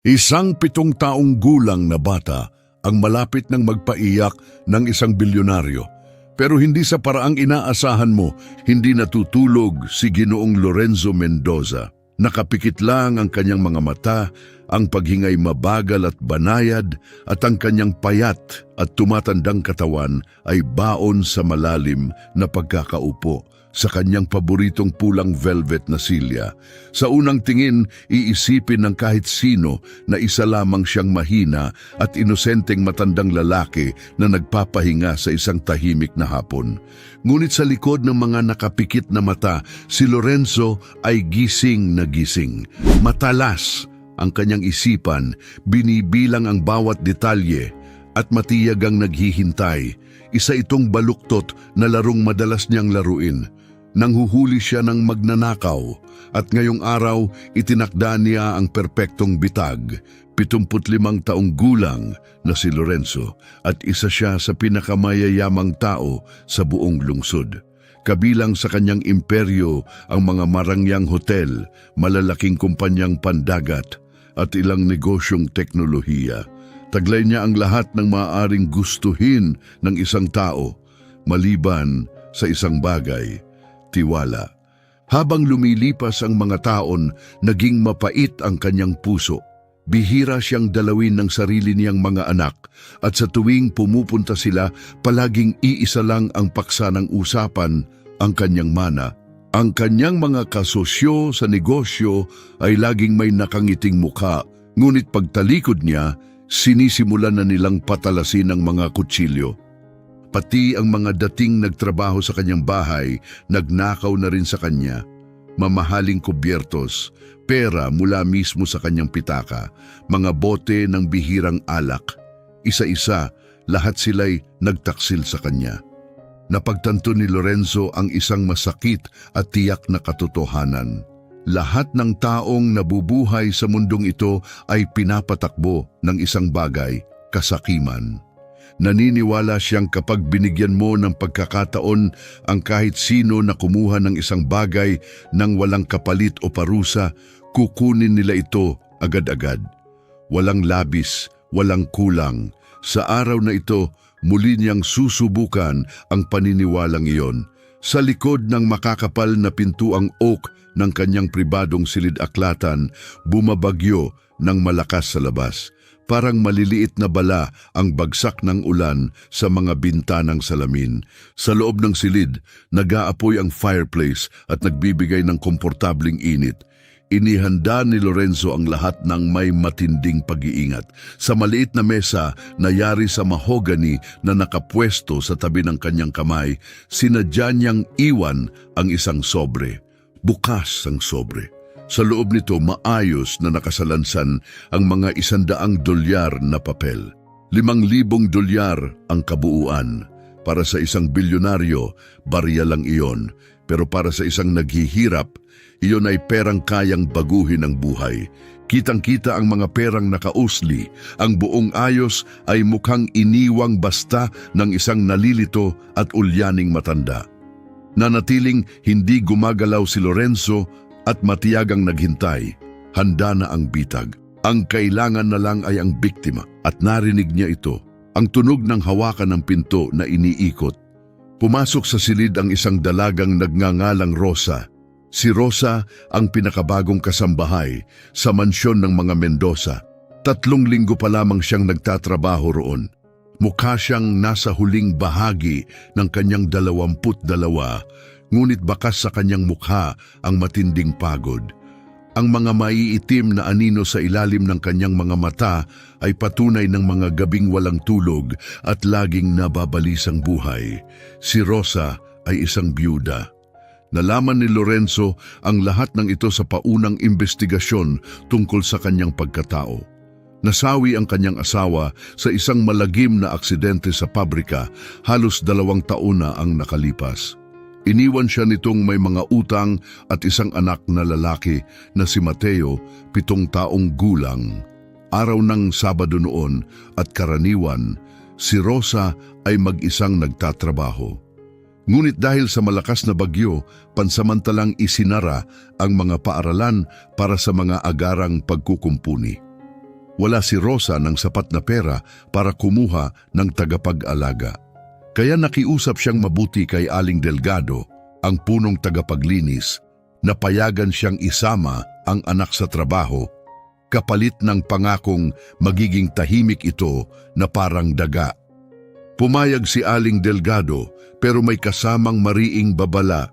Isang 7 taong gulang na bata ang malapit ng magpaiyak ng isang bilyonaryo. Pero hindi sa paraang inaasahan mo, hindi natutulog si Ginoong Lorenzo Mendoza. Nakapikit lang ang kanyang mga mata, ang paghingay mabagal at banayad, at ang kanyang payat at tumatandang katawan ay baon sa malalim na pagkakaupo sa kanyang paboritong pulang velvet na silya. Sa unang tingin, iisipin ng kahit sino na isa lamang siyang mahina at inosenteng matandang lalaki na nagpapahinga sa isang tahimik na hapon. Ngunit sa likod ng mga nakapikit na mata, si Lorenzo ay gising na gising. Matalas ang kanyang isipan, binibilang ang bawat detalye at matiyagang naghihintay. Isa itong baluktot na larong madalas niyang laruin. Nanghuhuli siya ng magnanakaw at ngayong araw itinakda niya ang perpektong bitag. 75 taong gulang na si Lorenzo at isa siya sa pinakamayayamang tao sa buong lungsod. Kabilang sa kanyang imperyo ang mga marangyang hotel, malalaking kumpanyang pandagat at ilang negosyong teknolohiya. Taglay niya ang lahat ng maaaring gustuhin ng isang tao, maliban sa isang bagay: tiwala. Habang lumilipas ang mga taon, naging mapait ang kanyang puso. Bihira siyang dalawin ng sarili niyang mga anak at sa tuwing pumupunta sila, palaging iisa lang ang paksa ng usapan: ang kanyang mana. Ang kanyang mga kasosyo sa negosyo ay laging may nakangiting mukha, ngunit pagtalikod niya, sinisimulan na nilang patalasin ang mga kutsilyo. Pati ang mga dating nagtrabaho sa kanyang bahay, nagnakaw na rin sa kanya. Mamahaling kubyertos, pera mula mismo sa kanyang pitaka, mga bote ng bihirang alak. Isa-isa, lahat sila'y nagtaksil sa kanya. Napagtanto ni Lorenzo ang isang masakit at tiyak na katotohanan. Lahat ng taong nabubuhay sa mundong ito ay pinapatakbo ng isang bagay: kasakiman. Naniniwala siyang kapag binigyan mo ng pagkakataon ang kahit sino na kumuha ng isang bagay nang walang kapalit o parusa, kukunin nila ito agad-agad. Walang labis, walang kulang. Sa araw na ito, muli niyang susubukan ang paniniwalang iyon. Sa likod ng makakapal na pintuang oak ng kanyang pribadong silid-aklatan, bumabagyo ng malakas sa labas. Parang maliliit na bala ang bagsak ng ulan sa mga bintanang salamin. Sa loob ng silid, nag-aapoy ang fireplace at nagbibigay ng komportabling init. Inihanda ni Lorenzo ang lahat ng may matinding pag-iingat. Sa maliit na mesa na yari sa mahogany na nakapwesto sa tabi ng kanyang kamay, sinadya niyang iwan ang isang sobre. Bukas ang sobre. Sa loob nito, maayos na nakasalansan ang mga $100 na papel. $5,000 ang kabuuan. Para sa isang bilyonaryo, barya lang iyon. Pero para sa isang naghihirap, iyon ay perang kayang baguhin ang buhay. Kitang-kita ang mga perang nakausli. Ang buong ayos ay mukhang iniwang basta ng isang nalilito at ulyaning matanda. Nanatiling hindi gumagalaw si Lorenzo at matiyagang naghintay. Handa na ang bitag. Ang kailangan na lang ay ang biktima, at narinig niya ito. Ang tunog ng hawakan ng pinto na iniikot. Pumasok sa silid ang isang dalagang nagngangalang Rosa. Si Rosa ang pinakabagong kasambahay sa mansyon ng mga Mendoza. 3 linggo pa lamang siyang nagtatrabaho roon. Mukha siyang nasa huling bahagi ng kanyang 22, ngunit bakas sa kanyang mukha ang matinding pagod. Ang mga maiitim na anino sa ilalim ng kanyang mga mata ay patunay ng mga gabing walang tulog at laging nababalisang buhay. Si Rosa ay isang byuda. Nalaman ni Lorenzo ang lahat ng ito sa paunang investigasyon tungkol sa kanyang pagkatao. Nasawi ang kanyang asawa sa isang malagim na aksidente sa pabrika, halos 2 taon na ang nakalipas. Iniwan siya nitong may mga utang at isang anak na lalaki na si Mateo, 7 taong gulang. Araw ng Sabado noon at karaniwan, si Rosa ay mag-isang nagtatrabaho. Ngunit dahil sa malakas na bagyo, pansamantalang isinara ang mga paaralan para sa mga agarang pagkukumpuni. Wala si Rosa ng sapat na pera para kumuha ng tagapag-alaga. Kaya nakiusap siyang mabuti kay Aling Delgado, ang punong tagapaglinis, na payagan siyang isama ang anak sa trabaho, kapalit ng pangakong magiging tahimik ito na parang daga. Pumayag si Aling Delgado pero may kasamang mariing babala.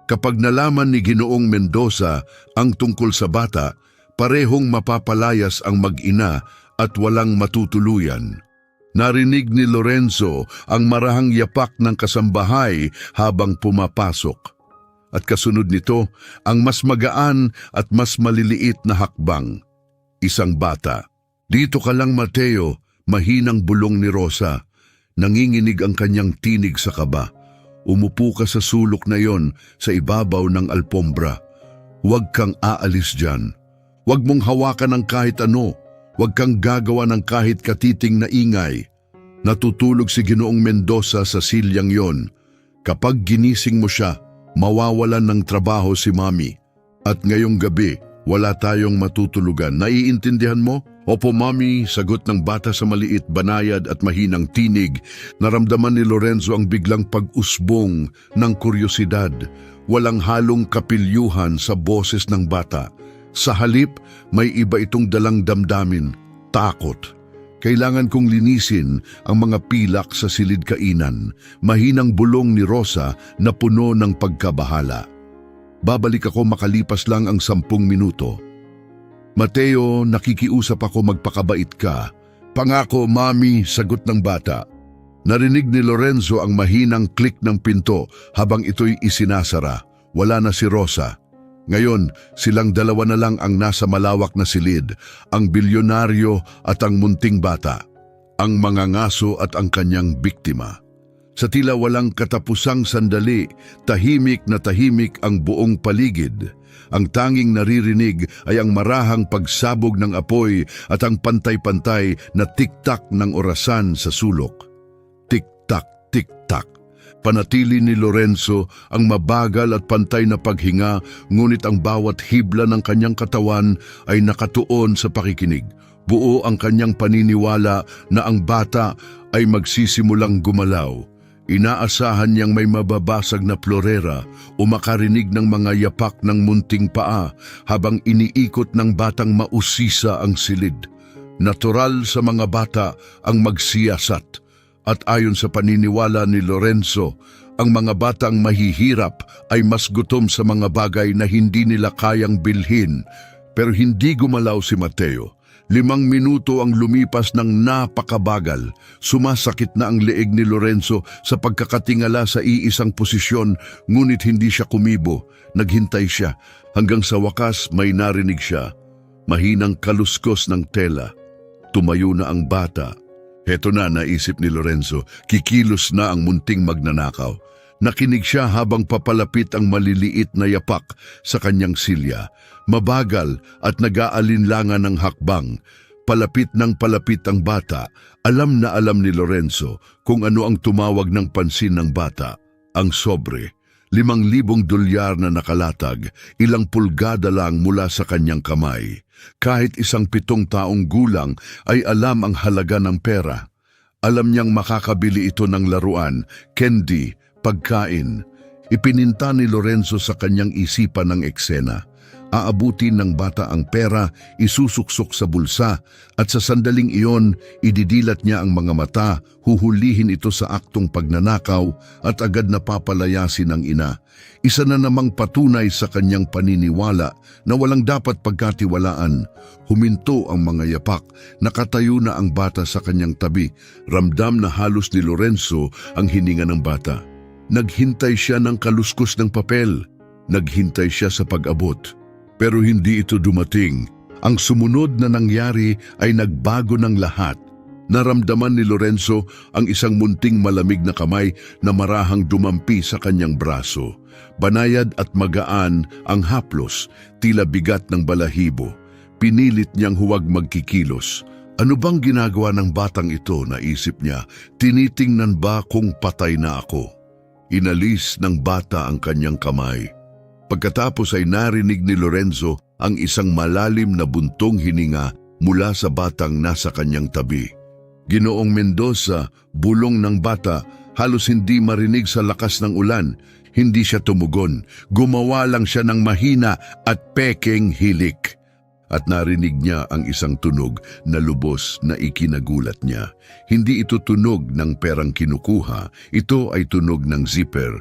Kapag nalaman ni Ginoong Mendoza ang tungkol sa bata, parehong mapapalayas ang mag-ina at walang matutuluyan. Narinig ni Lorenzo ang marahang yapak ng kasambahay habang pumapasok. At kasunod nito, ang mas magaan at mas maliliit na hakbang. Isang bata. "Dito ka lang, Mateo," mahinang bulong ni Rosa. Nanginginig ang kanyang tinig sa kaba. "Umupo ka sa sulok na yon sa ibabaw ng alpombra. Huwag kang aalis dyan. Huwag mong hawakan ng kahit ano. Huwag kang gagawa ng kahit katiting na ingay." Natutulog si Ginoong Mendoza sa silyang yon. Kapag ginising mo siya, mawawalan ng trabaho si Mami. At ngayong gabi, wala tayong matutulugan. Naiintindihan mo? "Opo, Mami," sagot ng bata sa maliit, banayad at mahinang tinig. Naramdaman ni Lorenzo ang biglang pag-usbong ng kuryosidad. Walang halong kapilyuhan sa boses ng bata. Sa halip, may iba itong dalang damdamin, takot. "Kailangan kong linisin ang mga pilak sa silid kainan," mahinang bulong ni Rosa na puno ng pagkabahala. "Babalik ako makalipas lang ang 10 minuto. Mateo, nakikiusap ako, magpakabait ka." "Pangako, Mami," sagot ng bata. Narinig ni Lorenzo ang mahinang klik ng pinto habang ito'y isinasara. Wala na si Rosa. Ngayon, silang dalawa na lang ang nasa malawak na silid, ang bilyonaryo at ang munting bata, ang mangangaso at ang kanyang biktima. Sa tila walang katapusang sandali, tahimik na tahimik ang buong paligid. Ang tanging naririnig ay ang marahang pagsabog ng apoy at ang pantay-pantay na tik-tak ng orasan sa sulok. Tik-tak, tik-tak. Panatili ni Lorenzo ang mabagal at pantay na paghinga, ngunit ang bawat hibla ng kanyang katawan ay nakatuon sa pakikinig. Buo ang kanyang paniniwala na ang bata ay magsisimulang gumalaw. Inaasahan niyang may mababasag na florera o makarinig ng mga yapak ng munting paa habang iniikot ng batang mausisa ang silid. Natural sa mga bata ang magsiyasat. At ayon sa paniniwala ni Lorenzo, ang mga batang mahihirap ay mas gutom sa mga bagay na hindi nila kayang bilhin. Pero hindi gumalaw si Mateo. 5 minuto ang lumipas ng napakabagal. Sumasakit na ang leeg ni Lorenzo sa pagkakatingala sa iisang posisyon, ngunit hindi siya kumibo. Naghintay siya hanggang sa wakas may narinig siya. Mahinang kaluskos ng tela. Tumayo na ang bata. Heto na, naisip ni Lorenzo, kikilos na ang munting magnanakaw. Nakinig siya habang papalapit ang maliliit na yapak sa kanyang silya. Mabagal at nag-aalinlangan ng hakbang. Palapit ng palapit ang bata. Alam na alam ni Lorenzo kung ano ang tumawag ng pansin ng bata. Ang sobre. 5,000 dolyar na nakalatag, ilang pulgada lang mula sa kanyang kamay. Kahit isang 7 taong gulang ay alam ang halaga ng pera. Alam niyang makakabili ito ng laruan, candy, pagkain. Ipininta ni Lorenzo sa kanyang isipan ng eksena. Aabutin ng bata ang pera, isusuksok sa bulsa, at sa sandaling iyon, ididilat niya ang mga mata, huhulihin ito sa aktong pagnanakaw, at agad na papalayasin ng ina. Isa na namang patunay sa kanyang paniniwala na walang dapat pagkatiwalaan. Huminto ang mga yapak, nakatayo na ang bata sa kanyang tabi. Ramdam na halos ni Lorenzo ang hininga ng bata. Naghintay siya ng kaluskos ng papel. Naghintay siya sa pag-abot. Pero hindi ito dumating. Ang sumunod na nangyari ay nagbago ng lahat. Naramdaman ni Lorenzo ang isang munting malamig na kamay na marahang dumampi sa kanyang braso. Banayad at magaan ang haplos, tila bigat ng balahibo. Pinilit niyang huwag magkikilos. Ano bang ginagawa ng batang ito, naisip niya? Tinitingnan ba kung patay na ako? Inalis ng bata ang kanyang kamay. Pagkatapos ay narinig ni Lorenzo ang isang malalim na buntong hininga mula sa batang nasa kanyang tabi. Ginoong Mendoza, bulong ng bata, halos hindi marinig sa lakas ng ulan. Hindi siya tumugon, gumawa lang siya ng mahina at pekeng hilik. At narinig niya ang isang tunog na lubos na ikinagulat niya. Hindi ito tunog ng perang kinukuha, ito ay tunog ng zipper.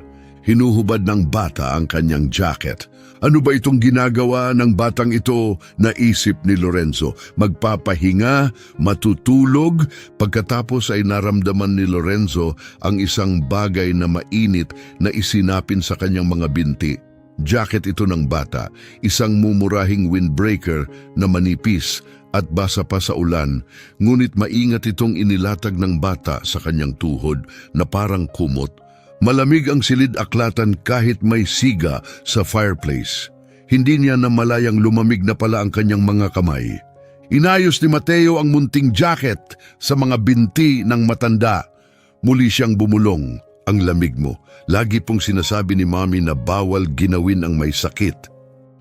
Hinuhubad ng bata ang kanyang jacket. Ano ba itong ginagawa ng batang ito? Naisip ni Lorenzo. Magpapahinga, matutulog. Pagkatapos ay naramdaman ni Lorenzo ang isang bagay na mainit na isinapin sa kanyang mga binti. Jacket ito ng bata, isang mumurahing windbreaker na manipis at basa pa sa ulan, ngunit maingat itong inilatag ng bata sa kanyang tuhod na parang kumot. Malamig ang silid-aklatan kahit may siga sa fireplace. Hindi niya namalayang lumamig na pala ang kanyang mga kamay. Inayos ni Mateo ang munting jacket sa mga binti ng matanda. Muli siyang bumulong. Ang lamig mo. Lagi pong sinasabi ni Mami na bawal ginawin ang may sakit.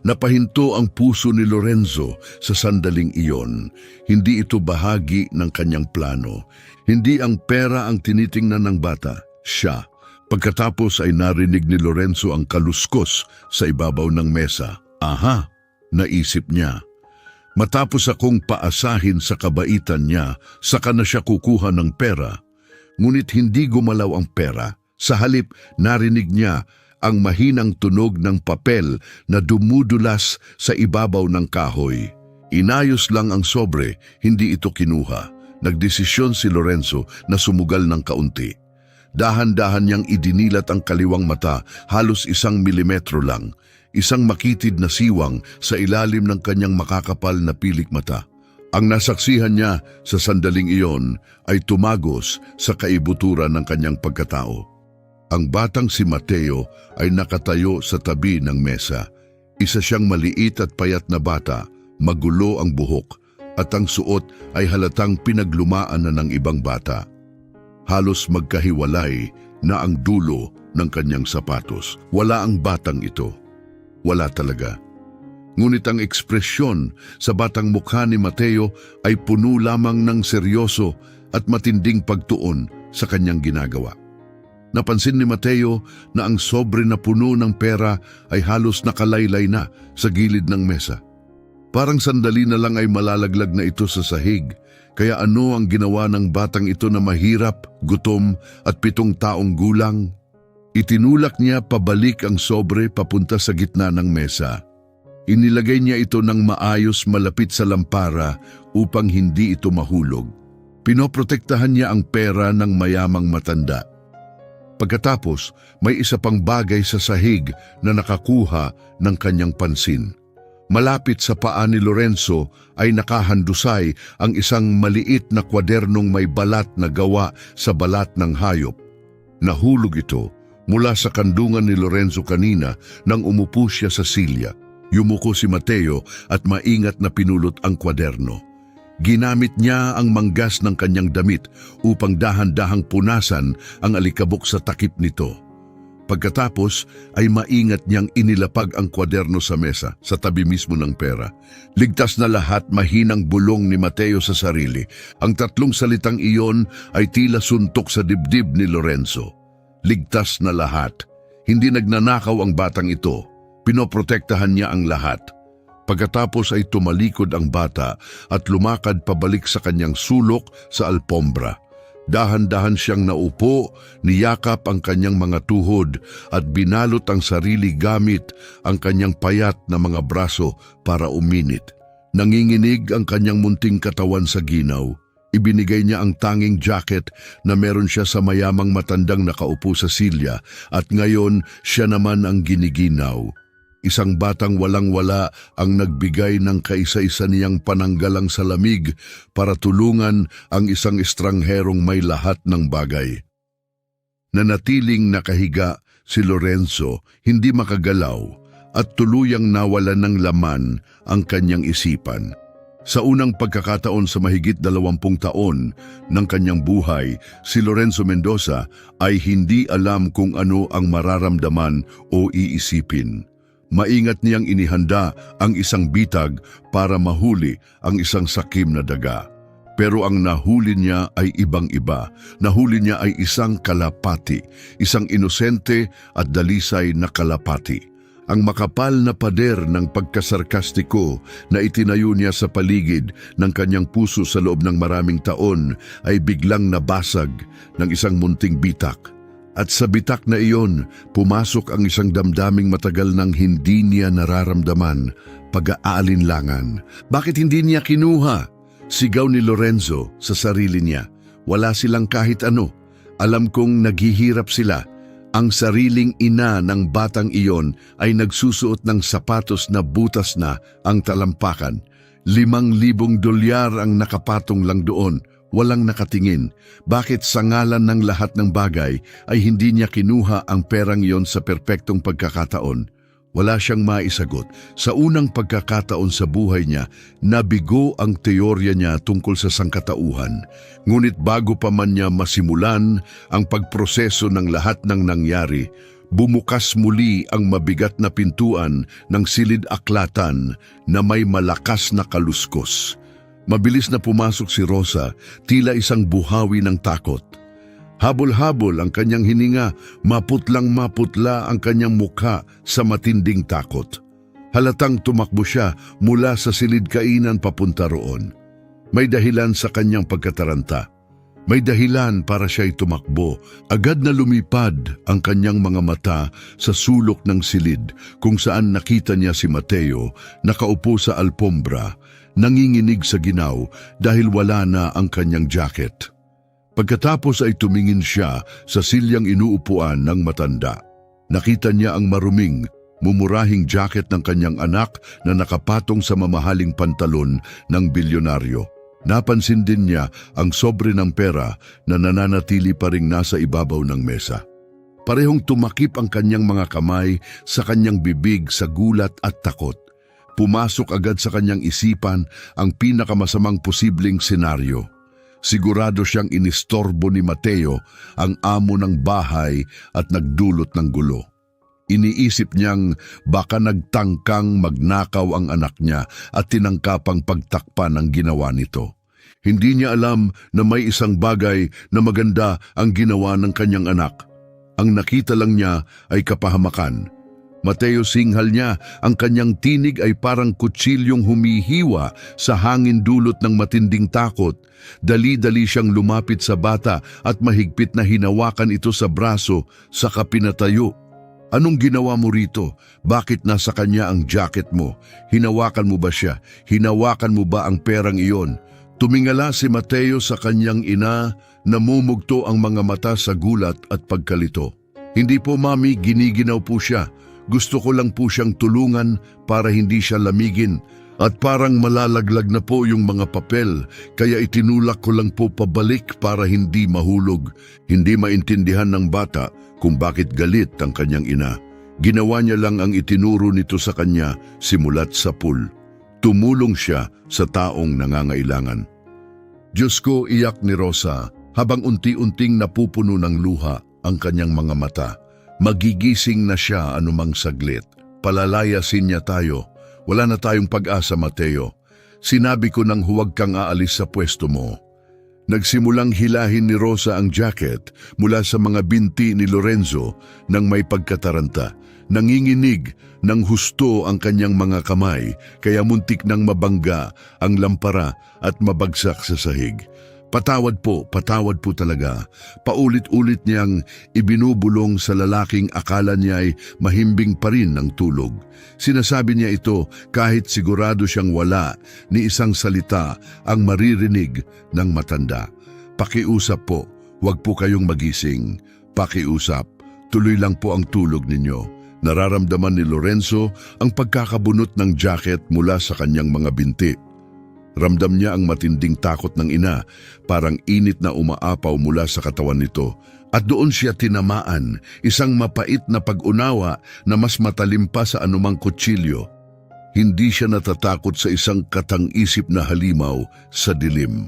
Napahinto ang puso ni Lorenzo sa sandaling iyon. Hindi ito bahagi ng kanyang plano. Hindi ang pera ang tinitingnan ng bata. Siya. Pagkatapos ay narinig ni Lorenzo ang kaluskos sa ibabaw ng mesa. Aha, naisip niya. Matapos akong paasahin sa kabaitan niya, saka na siya kukuha ng pera. Ngunit hindi gumalaw ang pera. Sa halip, narinig niya ang mahinang tunog ng papel na dumudulas sa ibabaw ng kahoy. Inayos lang ang sobre, hindi ito kinuha. Nagdesisyon si Lorenzo na sumugal ng kaunti. Dahan-dahan niyang idinilat ang kaliwang mata, halos 1 milimetro lang. Isang makitid na siwang sa ilalim ng kanyang makakapal na pilik mata. Ang nasaksihan niya sa sandaling iyon ay tumagos sa kaibuturan ng kanyang pagkatao. Ang batang si Mateo ay nakatayo sa tabi ng mesa. Isa siyang maliit at payat na bata, magulo ang buhok, at ang suot ay halatang pinaglumaan na ng ibang bata. Halos magkahiwalay na ang dulo ng kanyang sapatos. Wala ang batang ito. Wala talaga. Ngunit ang ekspresyon sa batang mukha ni Mateo ay puno lamang ng seryoso at matinding pagtuon sa kanyang ginagawa. Napansin ni Mateo na ang sobre na puno ng pera ay halos nakalaylay na sa gilid ng mesa. Parang sandali na lang ay malalaglag na ito sa sahig. Kaya ano ang ginawa ng batang ito na mahirap, gutom at 7 taong gulang? Itinulak niya pabalik ang sobre papunta sa gitna ng mesa. Inilagay niya ito ng maayos malapit sa lampara upang hindi ito mahulog. Pinoprotektahan niya ang pera ng mayamang matanda. Pagkatapos, may isa pang bagay sa sahig na nakakuha ng kanyang pansin. Malapit sa paa ni Lorenzo ay nakahandusay ang isang maliit na kwadernong may balat na gawa sa balat ng hayop. Nahulog ito mula sa kandungan ni Lorenzo kanina nang umupo siya sa silya. Yumuko si Mateo at maingat na pinulot ang kwaderno. Ginamit niya ang manggas ng kanyang damit upang dahan-dahang punasan ang alikabok sa takip nito. Pagkatapos ay maingat niyang inilapag ang kwaderno sa mesa, sa tabi mismo ng pera. Ligtas na lahat, mahinang bulong ni Mateo sa sarili. Ang 3 salitang iyon ay tila suntok sa dibdib ni Lorenzo. Ligtas na lahat. Hindi nagnanakaw ang batang ito. Pinoprotektahan niya ang lahat. Pagkatapos ay tumalikod ang bata at lumakad pabalik sa kanyang sulok sa alpombra. Dahan-dahan siyang naupo, niyakap ang kanyang mga tuhod at binalot ang sarili gamit ang kanyang payat na mga braso para uminit. Nanginginig ang kanyang munting katawan sa ginaw. Ibinigay niya ang tanging jacket na meron siya sa mayamang matandang nakaupo sa silya at ngayon siya naman ang giniginaw. Isang batang walang-wala ang nagbigay ng kaisa-isa niyang pananggalang sa lamig para tulungan ang isang estrangherong may lahat ng bagay. Nanatiling nakahiga si Lorenzo, hindi makagalaw at tuluyang nawalan ng laman ang kanyang isipan. Sa unang pagkakataon sa mahigit 20 taon ng kanyang buhay, si Lorenzo Mendoza ay hindi alam kung ano ang mararamdaman o iisipin. Maingat niyang inihanda ang isang bitag para mahuli ang isang sakim na daga. Pero ang nahuli niya ay ibang-iba. Nahuli niya ay isang kalapati, isang inosente at dalisay na kalapati. Ang makapal na pader ng pagkasarkastiko na itinayo niya sa paligid ng kanyang puso sa loob ng maraming taon ay biglang nabasag ng isang munting bitak. At sa bitak na iyon, pumasok ang isang damdaming matagal nang hindi niya nararamdaman, pag-aalinlangan. Bakit hindi niya kinuha? Sigaw ni Lorenzo sa sarili niya. Wala silang kahit ano. Alam kong naghihirap sila. Ang sariling ina ng batang iyon ay nagsusuot ng sapatos na butas na ang talampakan. 5,000 dolyar ang nakapatong lang doon. Walang nakatingin. Bakit sa ngalan ng lahat ng bagay ay hindi niya kinuha ang perang iyon sa perpektong pagkakataon? Wala siyang maisagot. Sa unang pagkakataon sa buhay niya, nabigo ang teorya niya tungkol sa sangkatauhan. Ngunit bago pa man niya masimulan ang pagproseso ng lahat ng nangyari, bumukas muli ang mabigat na pintuan ng silid-aklatan na may malakas na kaluskos. Mabilis na pumasok si Rosa, tila isang buhawi ng takot. Habol-habol ang kanyang hininga, maputlang-maputla ang kanyang mukha sa matinding takot. Halatang tumakbo siya mula sa silid-kainan papunta roon. May dahilan sa kanyang pagkataranta. May dahilan para siya'y tumakbo. Agad na lumipad ang kanyang mga mata sa sulok ng silid kung saan nakita niya si Mateo nakaupo sa alpombra, nanginginig sa ginaw dahil wala na ang kanyang jacket. Pagkatapos ay tumingin siya sa silyang inuupuan ng matanda. Nakita niya ang maruming, mumurahing jacket ng kanyang anak na nakapatong sa mamahaling pantalon ng bilyonaryo. Napansin din niya ang sobre ng pera na nananatili pa ring nasa ibabaw ng mesa. Parehong tumakip ang kanyang mga kamay sa kanyang bibig sa gulat at takot. Pumasok agad sa kanyang isipan ang pinakamasamang posibleng senaryo. Sigurado siyang inistorbo ni Mateo ang amo ng bahay at nagdulot ng gulo. Iniisip niyang baka nagtangkang magnakaw ang anak niya at tinangkapang pagtakpan ang ginawa nito. Hindi niya alam na may isang bagay na maganda ang ginawa ng kanyang anak. Ang nakita lang niya ay kapahamakan. Mateo, singhal niya, ang kanyang tinig ay parang kutsilyong humihiwa sa hangin dulot ng matinding takot. Dali-dali siyang lumapit sa bata at mahigpit na hinawakan ito sa braso saka pinatayo. Anong ginawa mo rito? Bakit nasa kanya ang jacket mo? Hinawakan mo ba siya? Hinawakan mo ba ang perang iyon? Tumingala si Mateo sa kanyang ina, namumugto ang mga mata sa gulat at pagkalito. Hindi po, Mami, giniginaw po siya. Gusto ko lang po siyang tulungan para hindi siya lamigin at parang malalaglag na po yung mga papel kaya itinulak ko lang po pabalik para hindi mahulog. Hindi maintindihan ng bata kung bakit galit ang kanyang ina. Ginawa niya lang ang itinuro nito sa kanya simulat sa pool. Tumulong siya sa taong nangangailangan. Diyos ko, iyak ni Rosa habang unti-unting napupuno ng luha ang kanyang mga mata. Magigising na siya anumang saglit. Palalayasin niya tayo. Wala na tayong pag-asa, Mateo. Sinabi ko nang huwag kang aalis sa pwesto mo. Nagsimulang hilahin ni Rosa ang jacket mula sa mga binti ni Lorenzo nang may pagkataranta. Nanginginig ng husto ang kanyang mga kamay kaya muntik nang mabangga ang lampara at mabagsak sa sahig. Patawad po talaga. Paulit-ulit niyang ibinubulong sa lalaking akala niya ay mahimbing pa rin ng tulog. Sinasabi niya ito kahit sigurado siyang wala ni isang salita ang maririnig ng matanda. Pakiusap po, huwag po kayong magising. Pakiusap, tuloy lang po ang tulog ninyo. Nararamdaman ni Lorenzo ang pagkakabunot ng jacket mula sa kanyang mga binti. Ramdam niya ang matinding takot ng ina, parang init na umaapaw mula sa katawan nito. At doon siya tinamaan, isang mapait na pag-unawa na mas matalim pa sa anumang kutsilyo. Hindi siya natatakot sa isang katang-isip na halimaw sa dilim.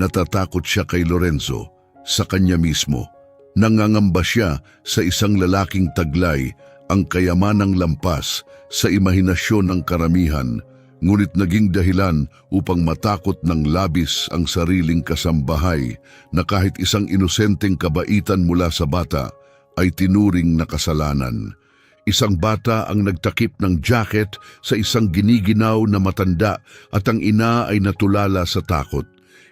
Natatakot siya kay Lorenzo, sa kanya mismo. Nangangamba siya sa isang lalaking taglay ang kayamanang lampas sa imahinasyon ng karamihan, ngunit naging dahilan upang matakot ng labis ang sariling kasambahay na kahit isang inosenteng kabaitan mula sa bata ay tinuring na kasalanan. Isang bata ang nagtakip ng jacket sa isang giniginaw na matanda at ang ina ay natulala sa takot.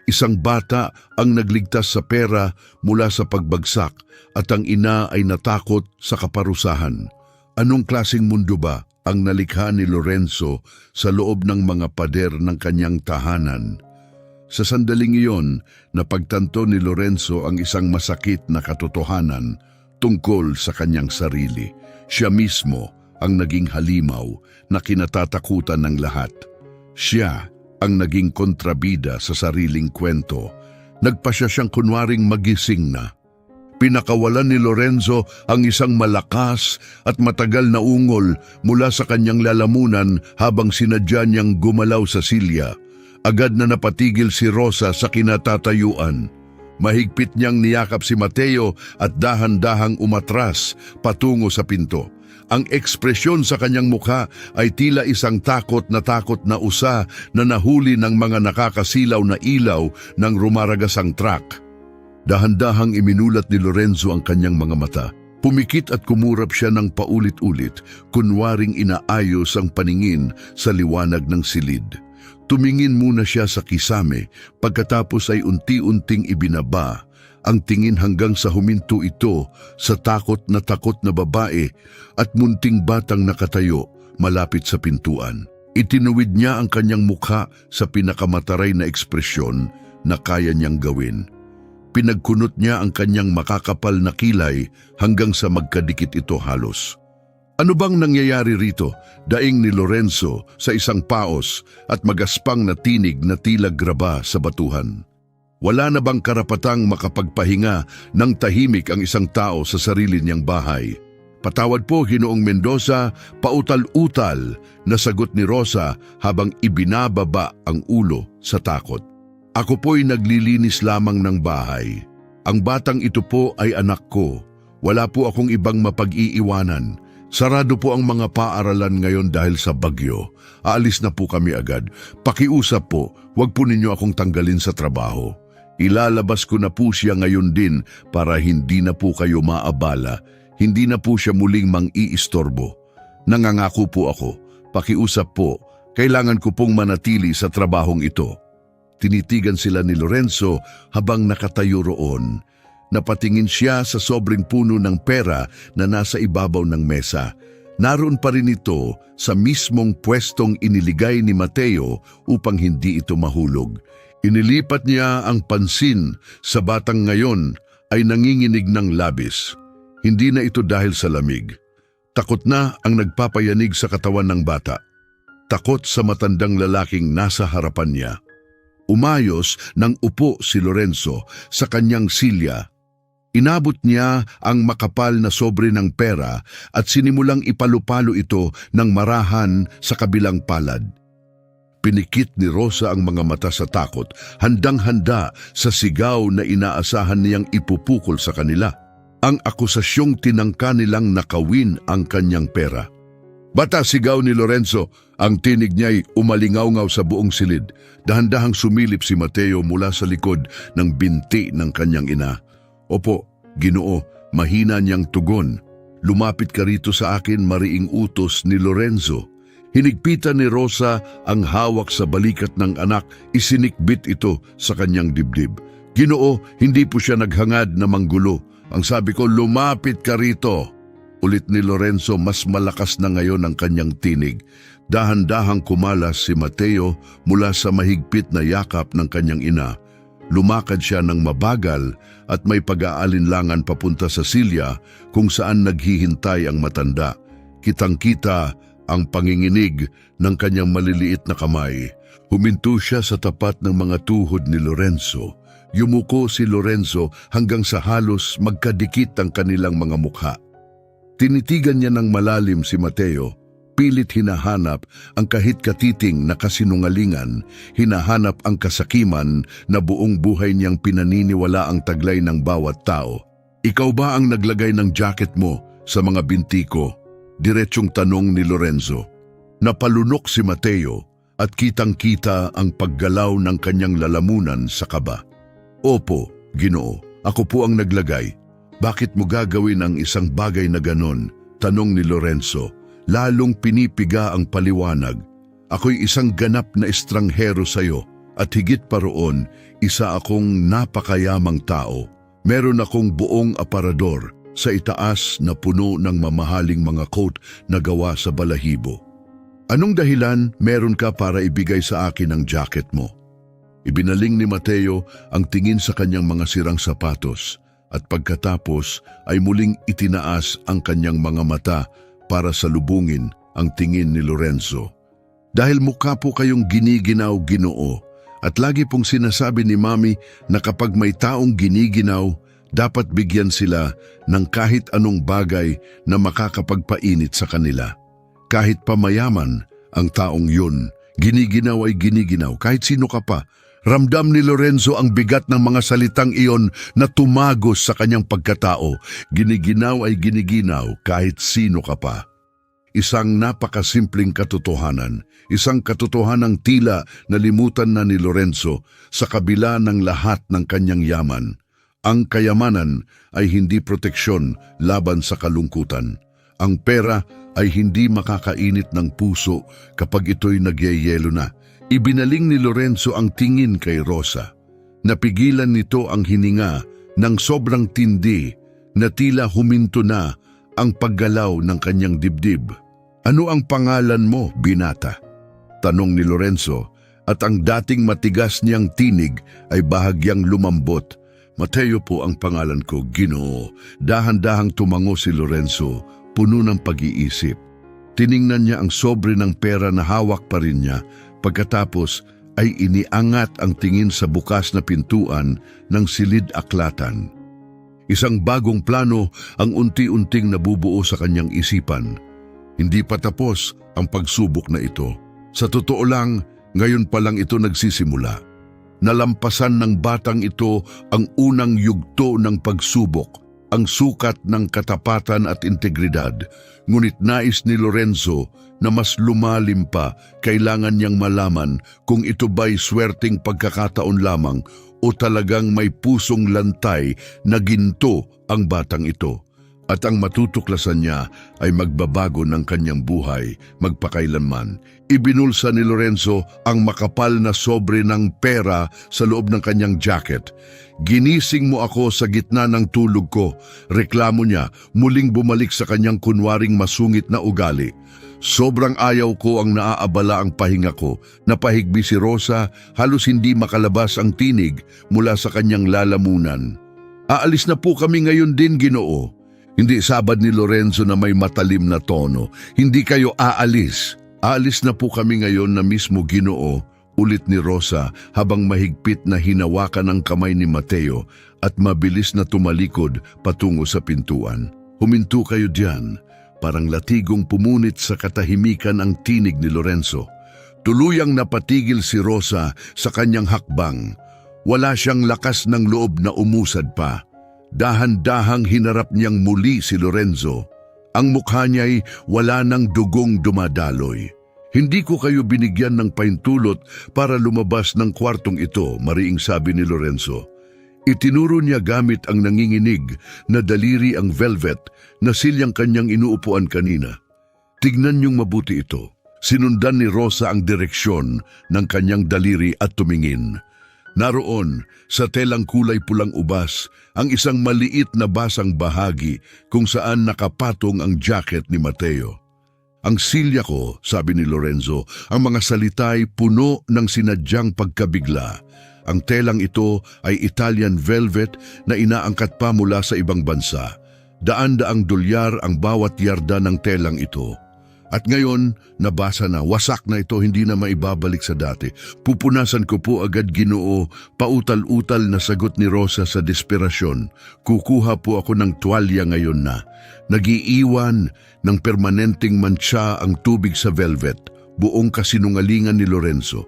Isang bata ang nagligtas sa pera mula sa pagbagsak at ang ina ay natakot sa kaparusahan. Anong klaseng mundo ba ang nalikha ni Lorenzo sa loob ng mga pader ng kanyang tahanan? Sa sandaling iyon, napagtanto ni Lorenzo ang isang masakit na katotohanan tungkol sa kanyang sarili. Siya mismo ang naging halimaw na kinatatakutan ng lahat. Siya ang naging kontrabida sa sariling kwento. Nagpasya siyang kunwaring magising na. Pinakawalan ni Lorenzo ang isang malakas at matagal na ungol mula sa kanyang lalamunan habang sinadya niyang gumalaw sa silya. Agad na napatigil si Rosa sa kinatatayuan. Mahigpit niyang niyakap si Mateo at dahan-dahang umatras patungo sa pinto. Ang ekspresyon sa kanyang mukha ay tila isang takot na usa na nahuli ng mga nakakasilaw na ilaw ng rumaragasang truck. Dahan-dahang iminulat ni Lorenzo ang kanyang mga mata. Pumikit at kumurap siya ng paulit-ulit, kunwaring inaayos ang paningin sa liwanag ng silid. Tumingin muna siya sa kisame, pagkatapos ay unti-unting ibinaba ang tingin hanggang sa huminto ito sa takot na babae at munting batang nakatayo malapit sa pintuan. Itinuwid niya ang kanyang mukha sa pinakamataray na ekspresyon na kaya niyang gawin. Pinagkunot niya ang kanyang makakapal na kilay hanggang sa magkadikit ito halos. Ano bang nangyayari rito? Daing ni Lorenzo sa isang paos at magaspang na tinig na tila graba sa batuhan. Wala na bang karapatang makapagpahinga ng tahimik ang isang tao sa sarili niyang bahay? Patawad po, Ginoong Mendoza, pautal-utal na sagot ni Rosa habang ibinababa ang ulo sa takot. Ako po'y naglilinis lamang ng bahay. Ang batang ito po ay anak ko. Wala po akong ibang mapag-iiwanan. Sarado po ang mga paaralan ngayon dahil sa bagyo. Aalis na po kami agad. Pakiusap po, huwag po ninyo akong tanggalin sa trabaho. Ilalabas ko na po siya ngayon din para hindi na po kayo maabala. Hindi na po siya muling mang-iistorbo. Nangangako po ako. Pakiusap po, kailangan ko pong manatili sa trabahong ito. Tinitigan sila ni Lorenzo habang nakatayo roon. Napatingin siya sa sobrang puno ng pera na nasa ibabaw ng mesa. Naroon pa rin ito sa mismong pwestong iniligay ni Mateo upang hindi ito mahulog. Inilipat niya ang pansin sa batang ngayon ay nanginginig ng labis. Hindi na ito dahil sa lamig. Takot na ang nagpapayanig sa katawan ng bata. Takot sa matandang lalaking nasa harapan niya. Umayos ng upo si Lorenzo sa kanyang silya. Inabot niya ang makapal na sobre ng pera at sinimulang ipalo-palo ito ng marahan sa kabilang palad. Pinikit ni Rosa ang mga mata sa takot, handang-handa sa sigaw na inaasahan niyang ipupukol sa kanila. Ang akusasyong tinangka nilang nakawin ang kanyang pera. Bata, sigaw ni Lorenzo, ang tinig niya'y umalingaw-ngaw sa buong silid. Dahan-dahang sumilip si Mateo mula sa likod ng binti ng kanyang ina. Opo, Ginoo, mahina niyang tugon. Lumapit ka rito sa akin, mariing utos ni Lorenzo. Hinigpitan ni Rosa ang hawak sa balikat ng anak, isinikbit ito sa kanyang dibdib. Ginoo, hindi po siya naghangad na manggulo. Ang sabi ko, lumapit ka rito. Ulit ni Lorenzo, mas malakas na ngayon ang kanyang tinig. Dahan-dahang kumalas si Mateo mula sa mahigpit na yakap ng kanyang ina. Lumakad siya ng mabagal at may pag-aalinlangan papunta sa silya kung saan naghihintay ang matanda. Kitang-kita ang panginginig ng kanyang maliliit na kamay. Huminto siya sa tapat ng mga tuhod ni Lorenzo. Yumuko si Lorenzo hanggang sa halos magkadikit ang kanilang mga mukha. Tinitigan niya ng malalim si Mateo. Pilit hinahanap ang kahit katiting na kasinungalingan, hinahanap ang kasakiman na buong buhay niyang pinaniniwala ang taglay ng bawat tao. Ikaw ba ang naglagay ng jacket mo sa mga binti ko? Diretsyong tanong ni Lorenzo. Napalunok si Mateo at kitang-kita ang paggalaw ng kanyang lalamunan sa kaba. Opo, Ginoo, ako po ang naglagay. Bakit mo gagawin ang isang bagay na ganon? Tanong ni Lorenzo. Lalong pinipiga ang paliwanag. Ako'y isang ganap na estranghero sa'yo at higit pa roon, isa akong napakayamang tao. Meron akong buong aparador sa itaas na puno ng mamahaling mga coat na gawa sa balahibo. Anong dahilan meron ka para ibigay sa akin ang jacket mo? Ibinaling ni Mateo ang tingin sa kanyang mga sirang sapatos at pagkatapos ay muling itinaas ang kanyang mga mata para salubungin ang tingin ni Lorenzo. Dahil mukha po kayong giniginaw, Ginoo, at lagi pong sinasabi ni Mami na kapag may taong giniginaw, dapat bigyan sila ng kahit anong bagay na makakapagpainit sa kanila. Kahit pa mayaman ang taong yun, giniginaw ay giniginaw kahit sino ka pa. Ramdam ni Lorenzo ang bigat ng mga salitang iyon na tumagos sa kanyang pagkatao. Giniginaw ay giniginaw kahit sino ka pa. Isang napakasimpleng katotohanan, isang katotohanang tila nalimutan na ni Lorenzo sa kabila ng lahat ng kanyang yaman. Ang kayamanan ay hindi proteksyon laban sa kalungkutan. Ang pera ay hindi makakainit ng puso kapag ito'y nagyayelo na. Ibinaling ni Lorenzo ang tingin kay Rosa. Napigilan nito ang hininga ng sobrang tindi na tila huminto na ang paggalaw ng kanyang dibdib. Ano ang pangalan mo, binata? Tanong ni Lorenzo at ang dating matigas niyang tinig ay bahagyang lumambot. Mateo po ang pangalan ko, Ginoo. Dahan-dahang tumango si Lorenzo, puno ng pag-iisip. Tiningnan niya ang sobre ng pera na hawak pa rin niya. Pagkatapos ay iniangat ang tingin sa bukas na pintuan ng silid-aklatan. Isang bagong plano ang unti-unting nabubuo sa kanyang isipan. Hindi pa tapos ang pagsubok na ito. Sa totoo lang, ngayon pa lang ito nagsisimula. Nalampasan ng batang ito ang unang yugto ng pagsubok, ang sukat ng katapatan at integridad. Ngunit nais ni Lorenzo na mas lumalim pa, kailangan niyang malaman kung ito ba'y swerteng pagkakataon lamang o talagang may pusong lantay na ginto ang batang ito. At ang matutuklasan niya ay magbabago ng kanyang buhay magpakailanman. Ibinulsa ni Lorenzo ang makapal na sobre ng pera sa loob ng kanyang jacket. Ginising mo ako sa gitna ng tulog ko. Reklamo niya, muling bumalik sa kanyang kunwaring masungit na ugali. Sobrang ayaw ko ang naaabala ang pahinga ko. Napahigbi si Rosa, halos hindi makalabas ang tinig mula sa kanyang lalamunan. Aalis na po kami ngayon din, Ginoo. Hindi sabad ni Lorenzo na may matalim na tono. Hindi kayo aalis. Aalis na po kami ngayon na mismo, Ginoo, ulit ni Rosa habang mahigpit na hinawakan ang kamay ni Mateo at mabilis na tumalikod patungo sa pintuan. Huminto kayo diyan. Parang latigong pumunit sa katahimikan ang tinig ni Lorenzo. Tuluyang napatigil si Rosa sa kanyang hakbang. Wala siyang lakas ng loob na umusad pa. Dahan-dahang hinarap niyang muli si Lorenzo. Ang mukha niya'y wala ng dugong dumadaloy. Hindi ko kayo binigyan ng paintulot para lumabas ng kwartong ito, mariing sabi ni Lorenzo. Itinuro niya gamit ang nanginginig na daliri ang velvet na silyang kanyang inuupuan kanina. Tignan niyong mabuti ito. Sinundan ni Rosa ang direksyon ng kanyang daliri at tumingin. Naroon, sa telang kulay pulang ubas, ang isang maliit na basang bahagi kung saan nakapatong ang jacket ni Mateo. Ang silya ko, sabi ni Lorenzo, ang mga salita'y puno ng sinadyang pagkabigla. Ang telang ito ay Italian velvet na inaangkat pa mula sa ibang bansa. Daan-daang dolyar ang bawat yarda ng telang ito. At ngayon, nabasa na, wasak na ito, hindi na maibabalik sa dati. Pupunasan ko po agad, Ginoo, pautal-utal na sagot ni Rosa sa desperasyon. Kukuha po ako ng tuwalya ngayon na. Nagiiwan ng permanenteng mantsa ang tubig sa velvet, buong kasinungalingan ni Lorenzo.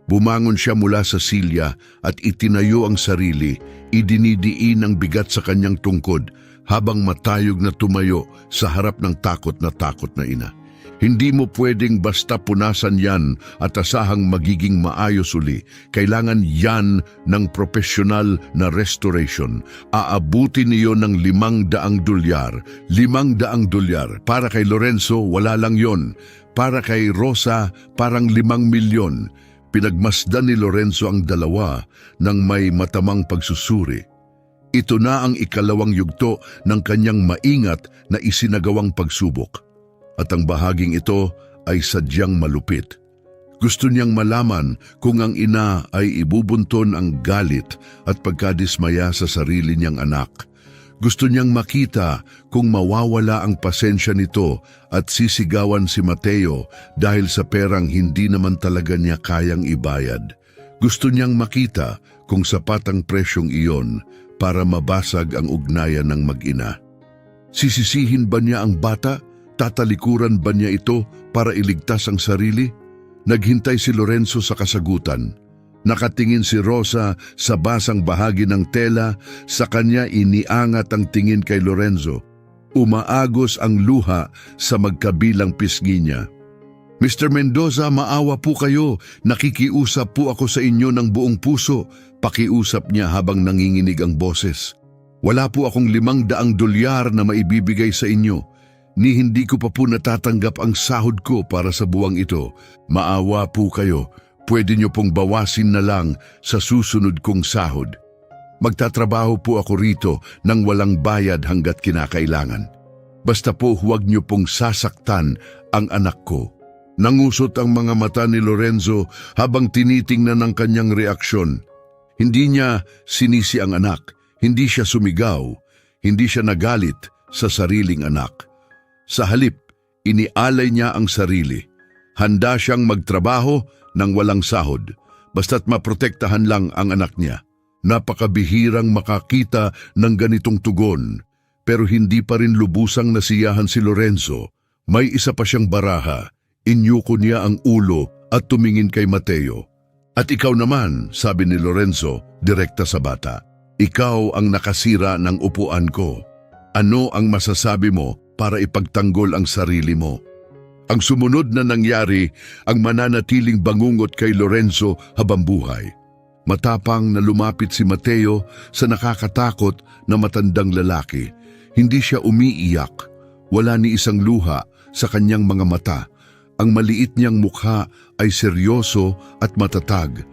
Bumangon siya mula sa silya at itinayo ang sarili, idinidiin ang bigat sa kanyang tungkod, habang matayog na tumayo sa harap ng takot na ina. Hindi mo pwedeng basta punasan yan at asahang magiging maayos uli. Kailangan yan ng profesional na restoration. Aabutin niyo ng $500. $500. Para kay Lorenzo, wala lang yon. Para kay Rosa, parang 5 milyon. Pinagmasdan ni Lorenzo ang dalawa ng may matamang pagsusuri. Ito na ang ikalawang yugto ng kanyang maingat na isinagawang pagsubok. At ang bahaging ito ay sadyang malupit. Gusto niyang malaman kung ang ina ay ibubunton ang galit at pagkadismaya sa sarili niyang anak. Gusto niyang makita kung mawawala ang pasensya nito at sisigawan si Mateo dahil sa perang hindi naman talaga niya kayang ibayad. Gusto niyang makita kung sapat ang presyong iyon para mabasag ang ugnayan ng mag-ina. Sisisihin ba niya ang bata? Tatalikuran ba niya ito para iligtas ang sarili? Naghintay si Lorenzo sa kasagutan. Nakatingin si Rosa sa basang bahagi ng tela, sa kanya iniangat ang tingin kay Lorenzo. Umaagos ang luha sa magkabilang pisngi niya. Mr. Mendoza, maawa po kayo. Nakikiusap po ako sa inyo ng buong puso. Pakiusap niya habang nanginginig ang boses. Wala po akong $500 na maibibigay sa inyo. Ni hindi ko pa po natatanggap ang sahod ko para sa buwang ito. Maawa po kayo. Pwede niyo pong bawasin na lang sa susunod kong sahod. Magtatrabaho po ako rito nang walang bayad hanggat kinakailangan. Basta po huwag niyo pong sasaktan ang anak ko. Nangusot ang mga mata ni Lorenzo habang tinitingnan ang kanyang reaksyon. Hindi niya sinisi ang anak. Hindi siya sumigaw. Hindi siya nagalit sa sariling anak. Sa halip, inialay niya ang sarili. Handa siyang magtrabaho nang walang sahod, basta't maprotektahan lang ang anak niya. Napakabihirang makakita ng ganitong tugon, pero hindi pa rin lubusang nasiyahan si Lorenzo. May isa pa siyang baraha. Inyuko niya ang ulo at tumingin kay Mateo. At ikaw naman, sabi ni Lorenzo, direkta sa bata. Ikaw ang nakasira ng upuan ko. Ano ang masasabi mo para ipagtanggol ang sarili mo? Ang sumunod na nangyari ang mananatiling bangungot kay Lorenzo habang buhay. Matapang na lumapit si Mateo sa nakakatakot na matandang lalaki. Hindi siya umiiyak. Wala ni isang luha sa kanyang mga mata. Ang maliit niyang mukha ay seryoso at matatag.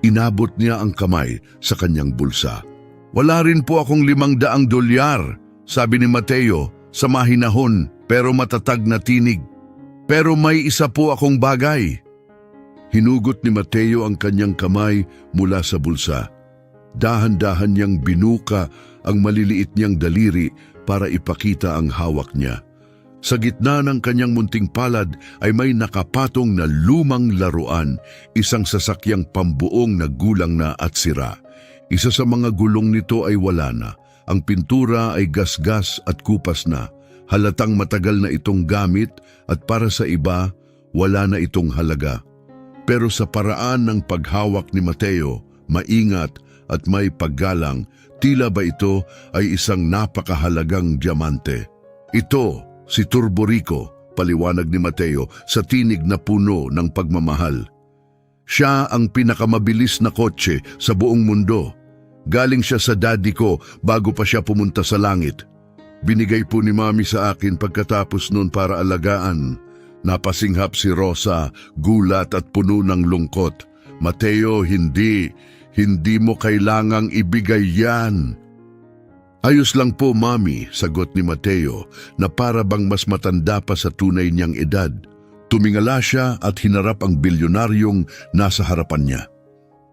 Inabot niya ang kamay sa kanyang bulsa. Wala rin po akong $500, sabi ni Mateo sa mahinahon pero matatag na tinig. Pero may isa po akong bagay. Hinugot ni Mateo ang kanyang kamay mula sa bulsa. Dahan-dahan niyang binuka ang maliliit niyang daliri para ipakita ang hawak niya. Sa gitna ng kanyang munting palad ay may nakapatong na lumang laruan, isang sasakyang pambuong na gulang na at sira. Isa sa mga gulong nito ay wala na. Ang pintura ay gasgas at kupas na. Halatang matagal na itong gamit at para sa iba, wala na itong halaga. Pero sa paraan ng paghawak ni Mateo, maingat at may paggalang, tila ba ito ay isang napakahalagang diamante. Ito, si Turborico, paliwanag ni Mateo sa tinig na puno ng pagmamahal. Siya ang pinakamabilis na kotse sa buong mundo. Galing siya sa daddy ko bago pa siya pumunta sa langit. Binigay po ni Mami sa akin pagkatapos noon para alagaan. Napasinghap si Rosa, gulat at puno ng lungkot. Mateo, hindi mo kailangang ibigay yan. Ayos lang po, Mami, sagot ni Mateo na para bang mas matanda pa sa tunay niyang edad. Tumingala siya at hinarap ang bilyonaryong nasa harapan niya.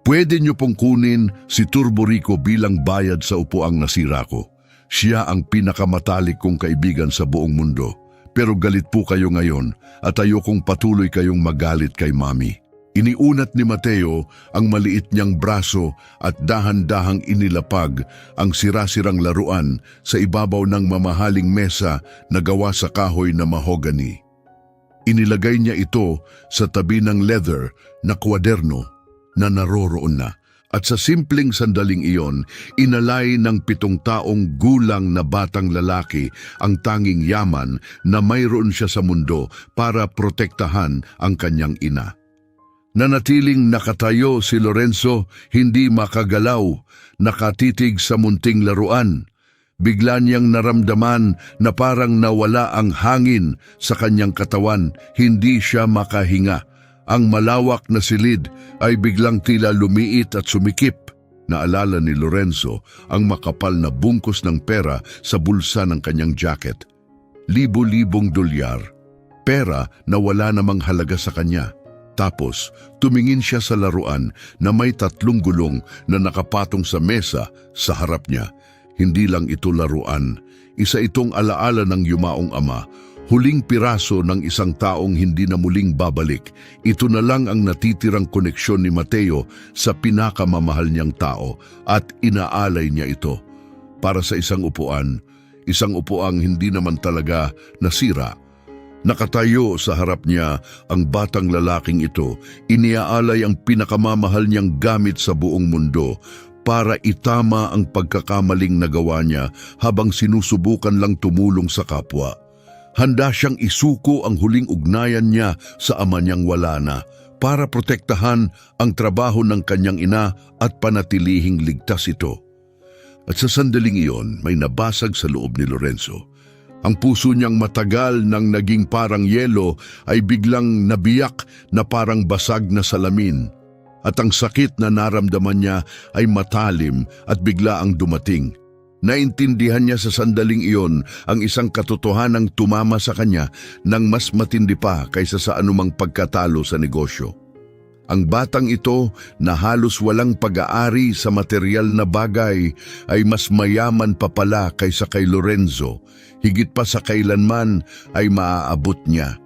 Pwede niyo pong kunin si Turborico bilang bayad sa upuang nasira ko. Siya ang pinakamatalik kong kaibigan sa buong mundo. Pero galit po kayo ngayon at ayokong patuloy kayong magalit kay Mami. Iniunat ni Mateo ang maliit niyang braso at dahan-dahang inilapag ang sira-sirang laruan sa ibabaw ng mamahaling mesa na gawa sa kahoy na mahogany. Inilagay niya ito sa tabi ng leather na kwaderno na naroroon na. At sa simpleng sandaling iyon, inalay ng 7 taong gulang na batang lalaki ang tanging yaman na mayroon siya sa mundo para protektahan ang kanyang ina. Nanatiling nakatayo si Lorenzo, hindi makagalaw, nakatitig sa munting laruan. Bigla niyang naramdaman na parang nawala ang hangin sa kanyang katawan, hindi siya makahinga. Ang malawak na silid ay biglang tila lumiit at sumikip. Naalala ni Lorenzo ang makapal na bungkus ng pera sa bulsa ng kanyang jacket. Libo-libong dolyar. Pera na wala namang halaga sa kanya. Tapos, tumingin siya sa laruan na may 3 gulong na nakapatong sa mesa sa harap niya. Hindi lang ito laruan. Isa itong alaala ng yumaong ama. Huling piraso ng isang taong hindi na muling babalik. Ito na lang ang natitirang koneksyon ni Mateo sa pinakamamahal niyang tao at inaalay niya ito. Para sa isang upuang hindi naman talaga nasira. Nakatayo sa harap niya ang batang lalaking ito, iniaalay ang pinakamamahal niyang gamit sa buong mundo para itama ang pagkakamaling nagawa niya habang sinusubukan lang tumulong sa kapwa. Handa siyang isuko ang huling ugnayan niya sa ama niyang wala na para protektahan ang trabaho ng kanyang ina at panatilihing ligtas ito. At sa sandaling iyon, may nabasag sa loob ni Lorenzo. Ang puso niyang matagal nang naging parang yelo ay biglang nabiyak na parang basag na salamin. At ang sakit na naramdaman niya ay matalim at bigla ang dumating. Naintindihan niya sa sandaling iyon ang isang katotohanang tumama sa kanya nang mas matindi pa kaysa sa anumang pagkatalo sa negosyo. Ang batang ito na halos walang pag-aari sa material na bagay ay mas mayaman pa pala kaysa kay Lorenzo, higit pa sa kailanman ay maaabot niya.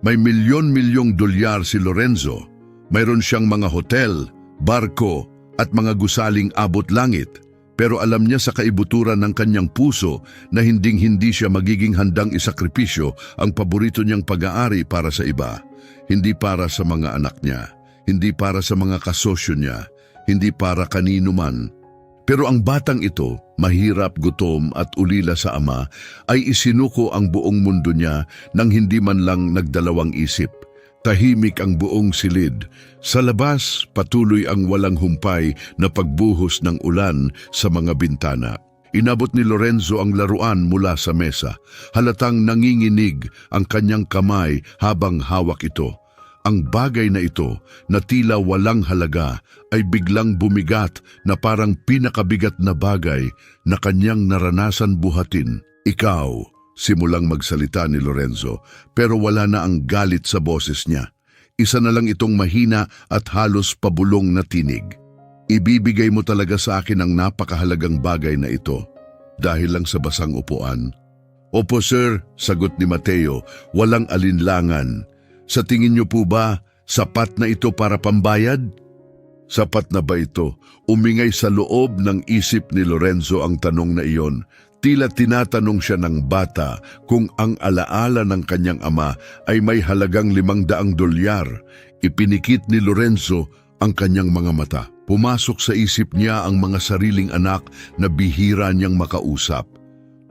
May milyon-milyong dolyar si Lorenzo. Mayroon siyang mga hotel, barko at mga gusaling abot langit. Pero alam niya sa kaibuturan ng kanyang puso na hinding-hindi siya magiging handang isakripisyo ang paborito niyang pag-aari para sa iba. Hindi para sa mga anak niya, hindi para sa mga kasosyo niya, hindi para kanino man. Pero ang batang ito, mahirap, gutom at ulila sa ama, ay isinuko ang buong mundo niya nang hindi man lang nagdalawang isip. Tahimik ang buong silid. Sa labas, patuloy ang walang humpay na pagbuhos ng ulan sa mga bintana. Inabot ni Lorenzo ang laruan mula sa mesa. Halatang nanginginig ang kanyang kamay habang hawak ito. Ang bagay na ito, na tila walang halaga, ay biglang bumigat na parang pinakabigat na bagay na kanyang naranasan buhatin. Ikaw. Simulang magsalita ni Lorenzo, pero wala na ang galit sa boses niya. Isa na lang itong mahina at halos pabulong na tinig. Ibibigay mo talaga sa akin ang napakahalagang bagay na ito, dahil lang sa basang upuan. Opo sir, sagot ni Mateo, walang alinlangan. Sa tingin niyo po ba, sapat na ito para pambayad? Sapat na ba ito? Umingay sa loob ng isip ni Lorenzo ang tanong na iyon. Tila tinatanong siya ng bata kung ang alaala ng kanyang ama ay may halagang 500 dolyar. Ipinikit ni Lorenzo ang kanyang mga mata. Pumasok sa isip niya ang mga sariling anak na bihira niyang makausap.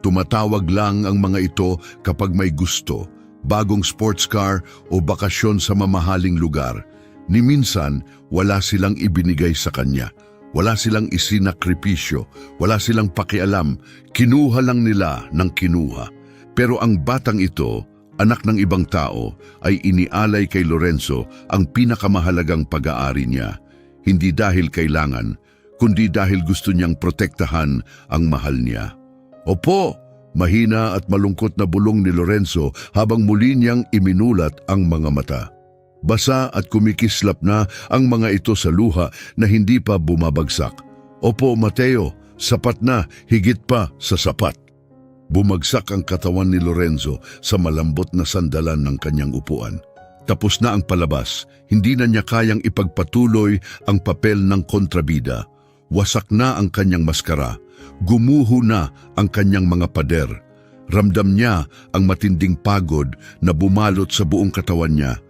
Tumatawag lang ang mga ito kapag may gusto, bagong sports car o bakasyon sa mamahaling lugar. Ni minsan, wala silang ibinigay sa kanya. Wala silang isinakripisyo, wala silang pakialam, kinuha lang nila ng kinuha. Pero ang batang ito, anak ng ibang tao, ay inialay kay Lorenzo ang pinakamahalagang pag-aari niya. Hindi dahil kailangan, kundi dahil gusto niyang protektahan ang mahal niya. Opo, mahina at malungkot na bulong ni Lorenzo habang muli niyang iminulat ang mga mata. Basa at kumikislap na ang mga ito sa luha na hindi pa bumabagsak. Opo, Mateo, sapat na, higit pa sa sapat. Bumagsak ang katawan ni Lorenzo sa malambot na sandalan ng kanyang upuan. Tapos na ang palabas, hindi na niya kayang ipagpatuloy ang papel ng kontrabida. Wasak na ang kanyang maskara, gumuho na ang kanyang mga pader. Ramdam niya ang matinding pagod na bumalot sa buong katawan niya.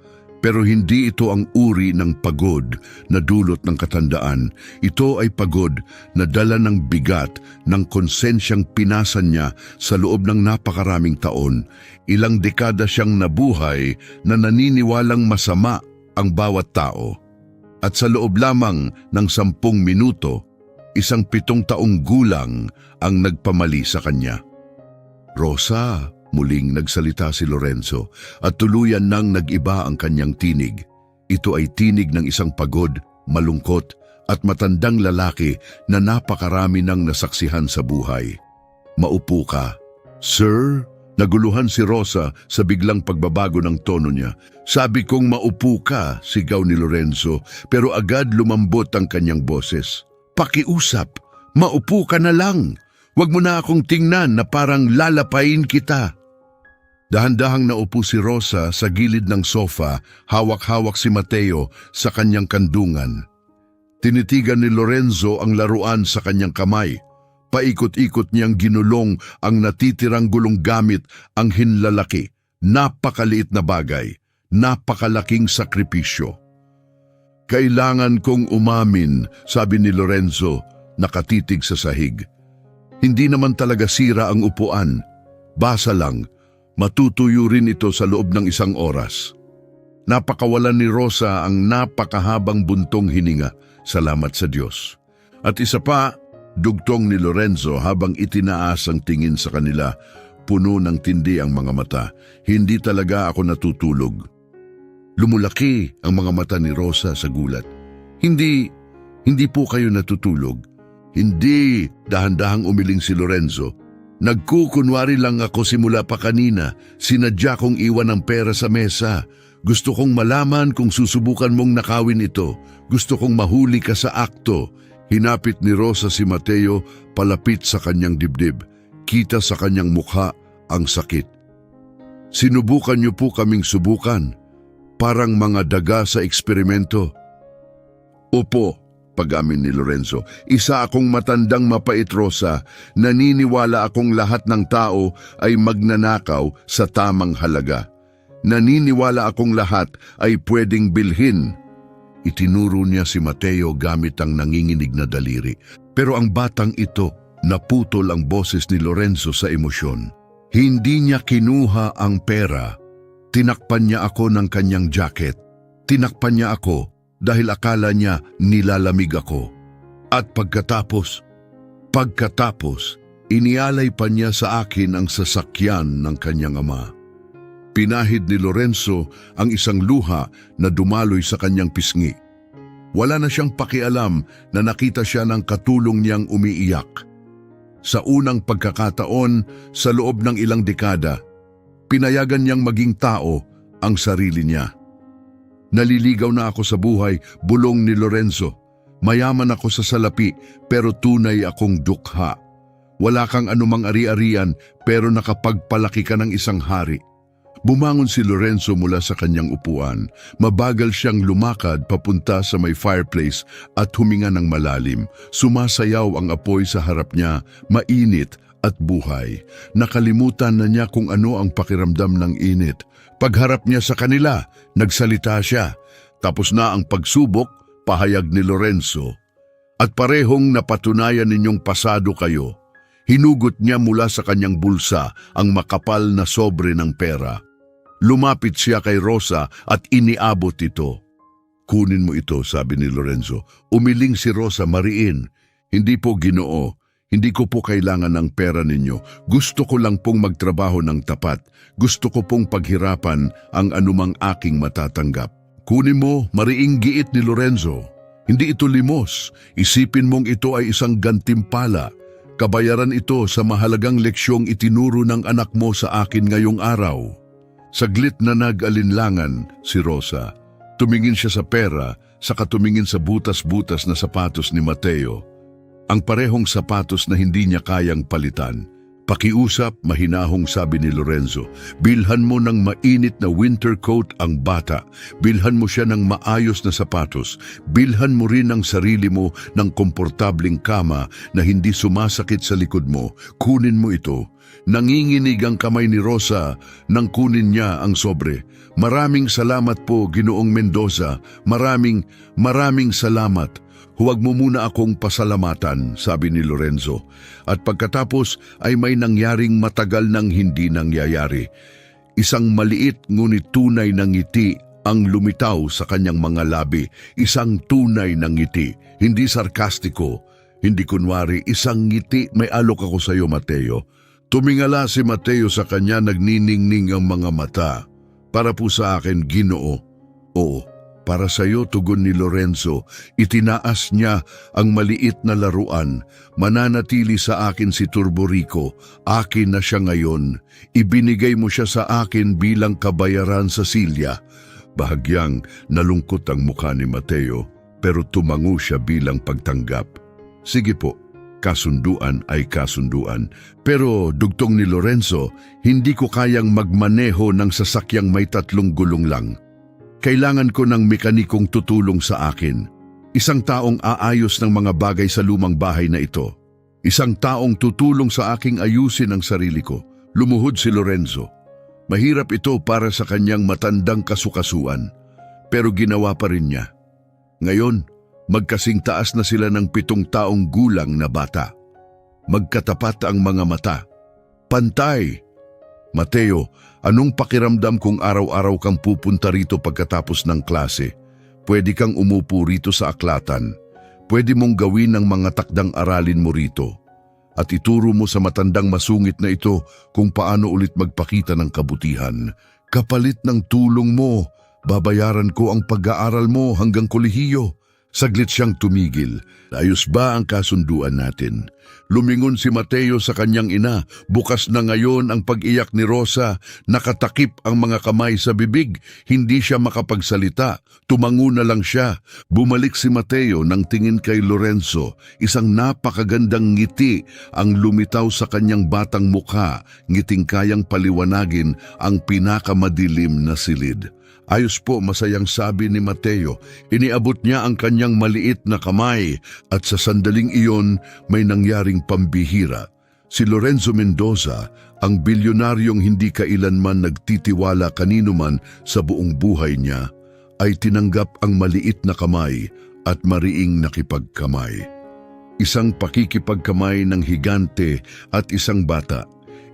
Pero hindi ito ang uri ng pagod na dulot ng katandaan. Ito ay pagod na dala ng bigat ng konsensyang pinasan niya sa loob ng napakaraming taon. Ilang dekada siyang nabuhay na naniniwalang masama ang bawat tao. At sa loob lamang ng 10 minuto, isang 7 taong gulang ang nagpamali sa kanya. "Rosa," muling nagsalita si Lorenzo at tuluyan nang nag-iba ang kanyang tinig. Ito ay tinig ng isang pagod, malungkot at matandang lalaki na napakarami nang nasaksihan sa buhay. "Maupo ka." "Sir?" Naguluhan si Rosa sa biglang pagbabago ng tono niya. "Sabi kong maupo ka," sigaw ni Lorenzo, pero agad lumambot ang kanyang boses. "Pakiusap, maupo ka na lang. Huwag mo na akong tingnan na parang lalapain kita." Dahan-dahang naupo si Rosa sa gilid ng sofa, hawak-hawak si Mateo sa kanyang kandungan. Tinitigan ni Lorenzo ang laruan sa kanyang kamay. Paikot-ikot niyang ginulong ang natitirang gulong gamit ang hinlalaki. Napakaliit na bagay, napakalaking sakripisyo. "Kailangan kong umamin," sabi ni Lorenzo, nakatitig sa sahig. "Hindi naman talaga sira ang upuan. Basa lang. Matutuyo rin ito sa loob ng 1 oras." Napakawalan ni Rosa ang napakahabang buntong hininga. Salamat sa Diyos. At isa pa, dugtong ni Lorenzo habang itinaas ang tingin sa kanila. Puno ng tindi ang mga mata. "Hindi talaga ako natutulog." Lumulaki ang mga mata ni Rosa sa gulat. Hindi po kayo natutulog." "Hindi," dahan-dahang umiling si Lorenzo. "Nagkukunwari lang ako simula pa kanina. Sinadya kong iwan ang pera sa mesa. Gusto kong malaman kung susubukan mong nakawin ito. Gusto kong mahuli ka sa akto." Hinapit ni Rosa si Mateo palapit sa kanyang dibdib. Kita sa kanyang mukha ang sakit. "Sinubukan niyo po kaming subukan. Parang mga daga sa eksperimento." "Opo," pag-amin ni Lorenzo. "Isa akong matandang mapait, Rosa. Naniniwala akong lahat ng tao ay magnanakaw sa tamang halaga. Naniniwala akong lahat ay pwedeng bilhin." Itinuro niya si Mateo gamit ang nanginginig na daliri. Pero ang batang ito, naputol ang boses ni Lorenzo sa emosyon. "Hindi niya kinuha ang pera. Tinakpan niya ako ng kanyang jacket. Tinakpan niya ako dahil akala niya nilalamig ako. At pagkatapos, inialay pa niya sa akin ang sasakyan ng kanyang ama." Pinahid ni Lorenzo ang isang luha na dumaloy sa kanyang pisngi. Wala na siyang pakialam na nakita siya ng katulong niyang umiiyak. Sa unang pagkakataon sa loob ng ilang dekada, pinayagan niyang maging tao ang sarili niya. "Naliligaw na ako sa buhay," bulong ni Lorenzo. "Mayaman ako sa salapi pero tunay akong dukha. Wala kang anumang ari-arian pero nakapagpalaki ka ng isang hari." Bumangon si Lorenzo mula sa kanyang upuan. Mabagal siyang lumakad papunta sa may fireplace at huminga ng malalim. Sumasayaw ang apoy sa harap niya, mainit at buhay. Nakalimutan na niya kung ano ang pakiramdam ng init. Pagharap niya sa kanila, nagsalita siya. "Tapos na ang pagsubok," pahayag ni Lorenzo. "At parehong napatunayan ninyong pasado kayo." Hinugot niya mula sa kanyang bulsa ang makapal na sobre ng pera. Lumapit siya kay Rosa at iniabot ito. "Kunin mo ito," sabi ni Lorenzo. Umiling si Rosa, mariin. "Hindi po, Ginoo. Hindi ko po kailangan ng pera ninyo. Gusto ko lang pong magtrabaho ng tapat. Gusto ko pong paghirapan ang anumang aking matatanggap." "Kunin mo," mariing giit ni Lorenzo. "Hindi ito limos. Isipin mong ito ay isang gantimpala. Kabayaran ito sa mahalagang leksyong itinuro ng anak mo sa akin ngayong araw." Saglit na nag-alinlangan si Rosa. Tumingin siya sa pera, saka tumingin sa butas-butas na sapatos ni Mateo. Ang parehong sapatos na hindi niya kayang palitan. Pakiusap, mahinahong sabi ni Lorenzo. Bilhan mo ng mainit na winter coat ang bata. Bilhan mo siya ng maayos na sapatos. Bilhan mo rin ang sarili mo ng komportabling kama na hindi sumasakit sa likod mo. Kunin mo ito. Nanginginig ang kamay ni Rosa nang kunin niya ang sobre. Maraming salamat po, Ginoong Mendoza. Maraming salamat. Huwag mo muna akong pasalamatan, sabi ni Lorenzo. At pagkatapos ay may nangyaring matagal nang hindi nangyayari. Isang maliit ngunit tunay na ngiti ang lumitaw sa kanyang mga labi. Isang tunay na ngiti, hindi sarkastiko, hindi kunwari, isang ngiti. May alok ako sa iyo, Mateo. Tumingala si Mateo sa kanya, nagniningning ang mga mata. Para po sa akin, Ginoo. Oo. Para sa iyo, tugon ni Lorenzo. Itinaas niya ang maliit na laruan. Mananatili sa akin si Turborico. Akin na siya ngayon. Ibinigay mo siya sa akin bilang kabayaran sa silya. Bahagyang nalungkot ang mukha ni Mateo, pero tumango siya bilang pagtanggap. Sige po, kasunduan ay kasunduan. Pero dugtong ni Lorenzo, hindi ko kayang magmaneho ng sasakyang may 3 gulong lang. Kailangan ko ng mekanikong tutulong sa akin. Isang taong aayos ng mga bagay sa lumang bahay na ito. Isang taong tutulong sa aking ayusin ang sarili ko. Lumuhod si Lorenzo. Mahirap ito para sa kanyang matandang kasukasuan. Pero ginawa pa rin niya. Ngayon, magkasing taas na sila ng 7 taong gulang na bata. Magkatapat ang mga mata. Pantay! Mateo, anong pakiramdam kung araw-araw kang pupunta rito pagkatapos ng klase? Pwede kang umupo rito sa aklatan. Pwede mong gawin ang mga takdang aralin mo rito. At ituro mo sa matandang masungit na ito kung paano ulit magpakita ng kabutihan. Kapalit ng tulong mo, babayaran ko ang pag-aaral mo hanggang kolehiyo. Saglit siyang tumigil. Ayos ba ang kasunduan natin? Lumingon si Mateo sa kanyang ina. Bukas na ngayon ang pag-iyak ni Rosa. Nakatakip ang mga kamay sa bibig. Hindi siya makapagsalita. Tumango na lang siya. Bumalik si Mateo nang tingin kay Lorenzo. Isang napakagandang ngiti ang lumitaw sa kanyang batang mukha. Ngiting kayang paliwanagin ang pinakamadilim na silid. Ayos po, masayang sabi ni Mateo. Iniabot niya ang kanyang maliit na kamay at sa sandaling iyon may nangyaring pambihira. Si Lorenzo Mendoza, ang bilyonaryong hindi kailanman nagtitiwala kanino man sa buong buhay niya, ay tinanggap ang maliit na kamay at mariing nakipagkamay. Isang pakikipagkamay ng higante at isang bata.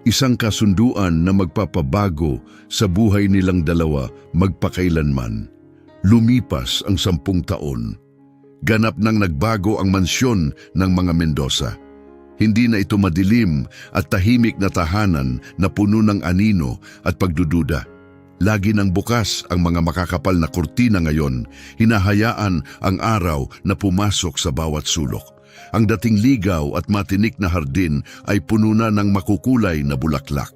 Isang kasunduan na magpapabago sa buhay nilang dalawa magpakailanman. Lumipas ang 10 taon. Ganap nang nagbago ang mansyon ng mga Mendoza. Hindi na ito madilim at tahimik na tahanan na puno ng anino at pagdududa. Lagi nang bukas ang mga makakapal na kurtina ngayon, hinahayaan ang araw na pumasok sa bawat sulok. Ang dating ligaw at matinik na hardin ay puno na ng makukulay na bulaklak.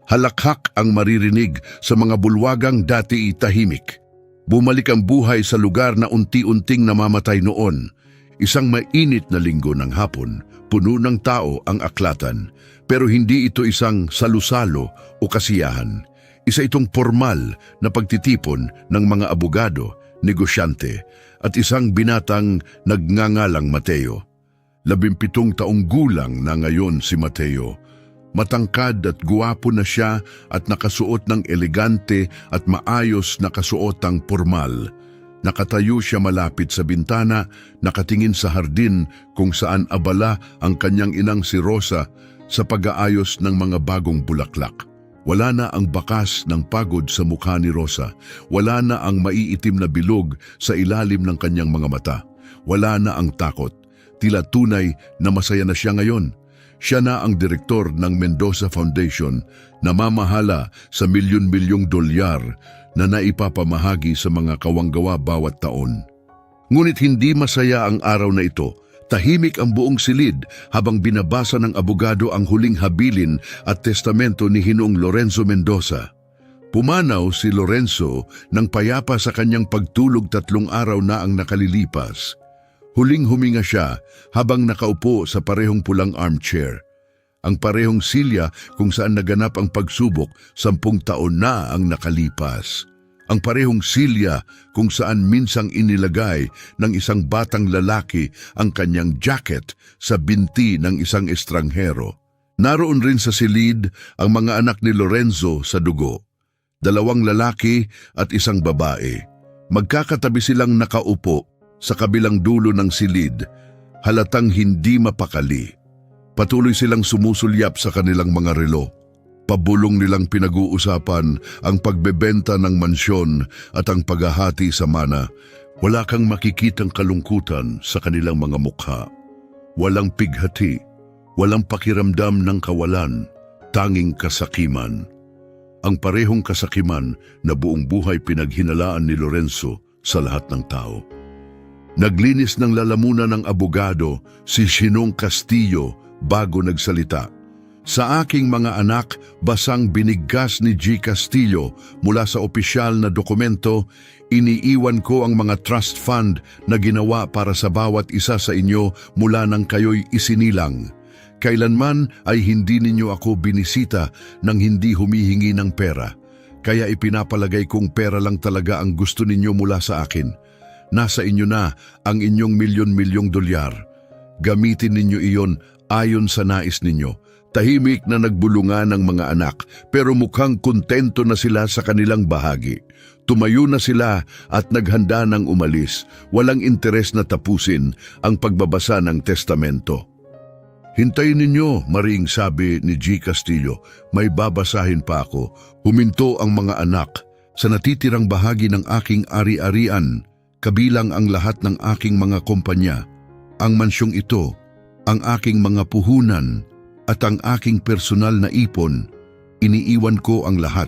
Halakhak ang maririnig sa mga bulwagang dati tahimik. Bumalik ang buhay sa lugar na unti-unting namamatay noon. Isang mainit na linggo ng hapon, puno ng tao ang aklatan. Pero hindi ito isang salusalo o kasiyahan. Isa itong formal na pagtitipon ng mga abogado, negosyante at isang binatang nagngangalang Mateo. 17 taong gulang na ngayon si Mateo. Matangkad at guwapo na siya at nakasuot ng elegante at maayos na kasuotang formal. Nakatayo siya malapit sa bintana, nakatingin sa hardin kung saan abala ang kanyang inang si Rosa sa pag-aayos ng mga bagong bulaklak. Wala na ang bakas ng pagod sa mukha ni Rosa. Wala na ang maiitim na bilog sa ilalim ng kanyang mga mata. Wala na ang takot. Tila tunay na masaya na siya ngayon. Siya na ang direktor ng Mendoza Foundation na mamahala sa milyon-milyong dolyar na naipapamahagi sa mga kawanggawa bawat taon. Ngunit hindi masaya ang araw na ito. Tahimik ang buong silid habang binabasa ng abogado ang huling habilin at testamento ni Ginoong Lorenzo Mendoza. Pumanaw si Lorenzo nang payapa sa kanyang pagtulog 3 araw na ang nakalilipas. Huling huminga siya habang nakaupo sa parehong pulang armchair. Ang parehong silya kung saan naganap ang pagsubok, 10 taon na ang nakalipas. Ang parehong silya kung saan minsang inilagay ng isang batang lalaki ang kanyang jacket sa binti ng isang estranghero. Naroon rin sa silid ang mga anak ni Lorenzo sa dugo. 2 lalaki at 1 babae. Magkakatabi silang nakaupo sa kabilang dulo ng silid, halatang hindi mapakali. Patuloy silang sumusulyap sa kanilang mga relo. Pabulong nilang pinag-uusapan ang pagbebenta ng mansyon at ang paghahati sa mana. Wala kang makikitang kalungkutan sa kanilang mga mukha. Walang pighati, walang pakiramdam ng kawalan, tanging kasakiman. Ang parehong kasakiman na buong buhay pinaghinalaan ni Lorenzo sa lahat ng tao. Naglinis ng lalamunan ng abogado si Sinong Castillo bago nagsalita. Sa aking mga anak, basang binigkas ni G. Castillo mula sa opisyal na dokumento, iniiwan ko ang mga trust fund na ginawa para sa bawat isa sa inyo mula nang kayo'y isinilang. Kailanman ay hindi ninyo ako binisita nang hindi humihingi ng pera. Kaya ipinapalagay kong pera lang talaga ang gusto ninyo mula sa akin. Nasa inyo na ang inyong milyon-milyong dolyar. Gamitin ninyo iyon ayon sa nais ninyo. Tahimik na nagbulungan ng mga anak pero mukhang kontento na sila sa kanilang bahagi. Tumayo na sila at naghanda ng umalis. Walang interes na tapusin ang pagbabasa ng testamento. Hintayin ninyo, maring sabi ni G. Castillo, may babasahin pa ako. Huminto ang mga anak sa natitirang bahagi ng aking ari-arian, kabilang ang lahat ng aking mga kumpanya, ang mansyong ito, ang aking mga puhunan, at ang aking personal na ipon. Iniiwan ko ang lahat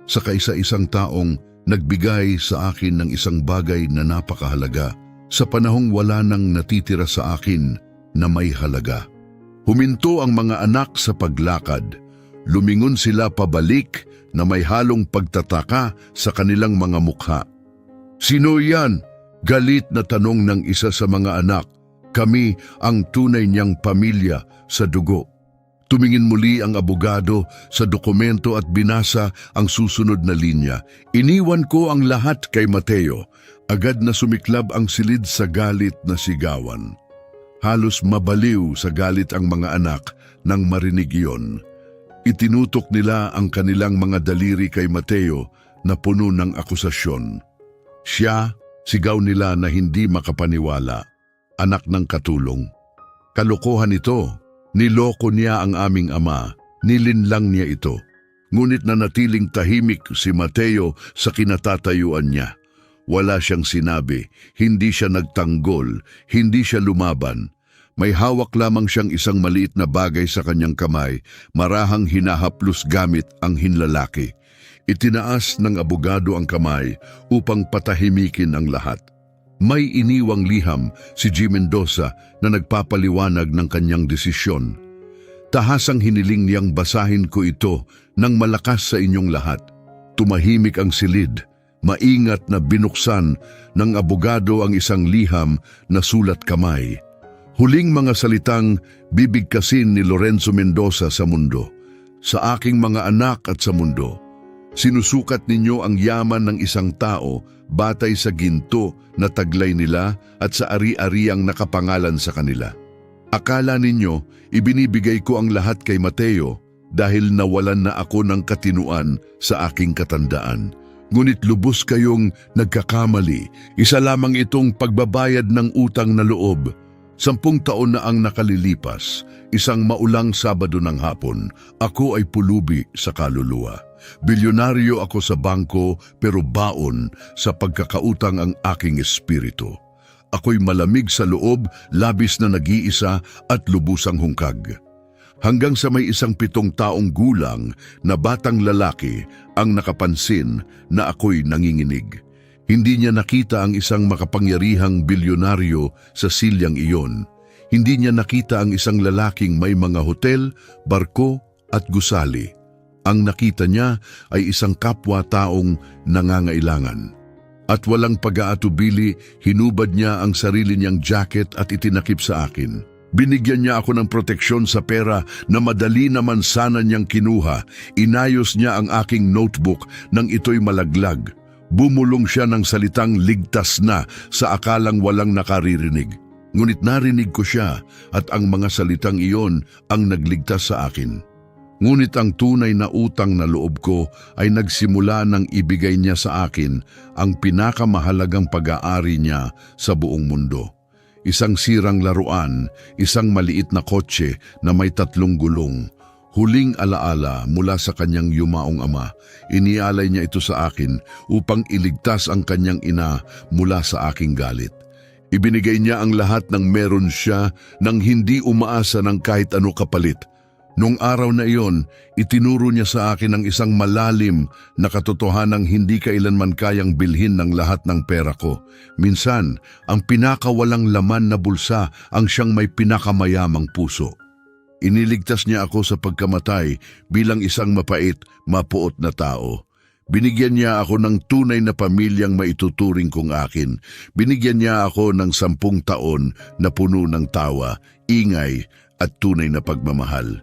sa kaisa-isang taong nagbigay sa akin ng isang bagay na napakahalaga sa panahong wala nang natitira sa akin na may halaga. Huminto ang mga anak sa paglakad. Lumingon sila pabalik na may halong pagtataka sa kanilang mga mukha. Sino yan? Galit na tanong ng isa sa mga anak. Kami ang tunay niyang pamilya sa dugo. Tumingin muli ang abogado sa dokumento at binasa ang susunod na linya. Iniwan ko ang lahat kay Mateo. Agad na sumiklab ang silid sa galit na sigawan. Halos mabaliw sa galit ang mga anak nang marinig iyon. Itinutok nila ang kanilang mga daliri kay Mateo na puno ng akusasyon. Siya, sigaw nila na hindi makapaniwala. Anak ng katulong. Kalokohan ito. Niloko niya ang aming ama, nilinlang niya ito. Ngunit nanatiling tahimik si Mateo sa kinatatayuan niya. Wala siyang sinabi, hindi siya nagtanggol, hindi siya lumaban. May hawak lamang siyang isang maliit na bagay sa kanyang kamay, marahang hinahaplos gamit ang hinlalaki. Itinaas ng abogado ang kamay upang patahimikin ang lahat. May iniwang liham si G. Mendoza na nagpapaliwanag ng kanyang desisyon. Tahasang hiniling niyang basahin ko ito ng malakas sa inyong lahat. Tumahimik ang silid, maingat na binuksan ng abogado ang isang liham na sulat kamay. Huling mga salitang bibigkasin ni Lorenzo Mendoza sa mundo. Sa aking mga anak at sa mundo, sinusukat ninyo ang yaman ng isang tao batay sa ginto na taglay nila at sa ari-ariang nakapangalan sa kanila. Akala ninyo, ibinibigay ko ang lahat kay Mateo dahil nawalan na ako ng katinuan sa aking katandaan. Ngunit lubos kayong nagkakamali. Isa lamang itong pagbabayad ng utang na loob. 10 taon na ang nakalilipas. Isang maulang Sabado ng hapon, ako ay pulubi sa kaluluwa. Bilyonaryo ako sa bangko pero baon sa pagkakautang ang aking espiritu. Ako'y malamig sa loob, labis na nag-iisa at lubusang hungkag. Hanggang sa may isang 7 taong gulang na batang lalaki ang nakapansin na ako'y nanginginig. Hindi niya nakita ang isang makapangyarihang bilyonaryo sa silyang iyon. Hindi niya nakita ang isang lalaking may mga hotel, barko at gusali. Ang nakita niya ay isang kapwa-taong nangangailangan. At walang pag-aatubili, hinubad niya ang sarili niyang jacket at itinakip sa akin. Binigyan niya ako ng proteksyon sa pera na madali naman sana niyang kinuha. Inayos niya ang aking notebook nang ito'y malaglag. Bumulong siya ng salitang ligtas na sa akalang walang nakaririnig. Ngunit narinig ko siya at ang mga salitang iyon ang nagligtas sa akin. Ngunit ang tunay na utang na loob ko ay nagsimula nang ibigay niya sa akin ang pinakamahalagang pag-aari niya sa buong mundo. Isang sirang laruan, isang maliit na kotse na may 3 gulong. Huling alaala mula sa kanyang yumaong ama, inialay niya ito sa akin upang iligtas ang kanyang ina mula sa aking galit. Ibinigay niya ang lahat ng meron siya nang hindi umaasa ng kahit ano kapalit. Nung araw na iyon, itinuro niya sa akin ang isang malalim na katotohanang hindi kailanman kayang bilhin ng lahat ng pera ko. Minsan, ang pinakawalang laman na bulsa ang siyang may pinakamayamang puso. Iniligtas niya ako sa pagkamatay bilang isang mapait, mapuot na tao. Binigyan niya ako ng tunay na pamilyang maituturing kong akin. Binigyan niya ako ng 10 taon na puno ng tawa, ingay at tunay na pagmamahal.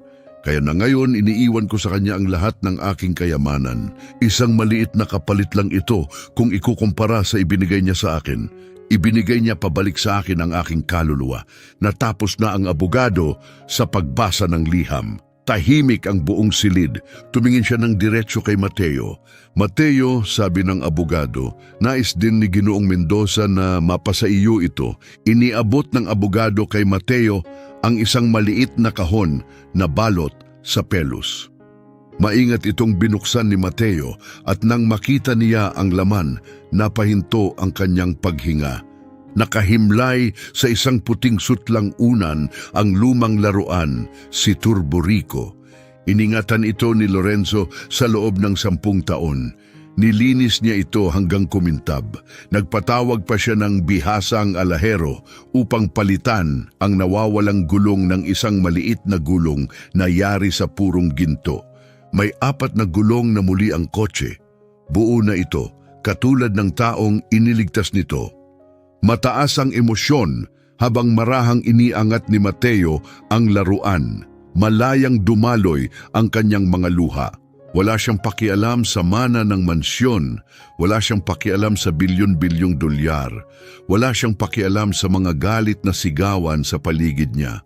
Kaya na ngayon iniiwan ko sa kanya ang lahat ng aking kayamanan. Isang maliit na kapalit lang ito kung ikukumpara sa ibinigay niya sa akin. Ibinigay niya pabalik sa akin ang aking kaluluwa. Natapos na ang abogado sa pagbasa ng liham. Tahimik ang buong silid. Tumingin siya ng diretso kay Mateo. Mateo, sabi ng abogado, nais din ni Ginoong Mendoza na mapasa iyo ito. Iniabot ng abogado kay Mateo ang isang maliit na kahon na balot sa pelos. Maingat itong binuksan ni Mateo at nang makita niya ang laman, napahinto ang kanyang paghinga. Nakahimlay sa isang puting sutlang unan ang lumang laruan, si Turborico. Iningatan ito ni Lorenzo sa loob ng 10 taon. Nilinis niya ito hanggang kumintab. Nagpatawag pa siya ng bihasang alahero upang palitan ang nawawalang gulong ng isang maliit na gulong na yari sa purong ginto. May 4 na gulong na muli ang kotse. Buo na ito, katulad ng taong iniligtas nito. Mataas ang emosyon habang marahang iniangat ni Mateo ang laruan. Malayang dumaloy ang kanyang mga luha. Wala siyang pakialam sa mana ng mansyon. Wala siyang pakialam sa bilyon-bilyong dolyar. Wala siyang pakialam sa mga galit na sigawan sa paligid niya.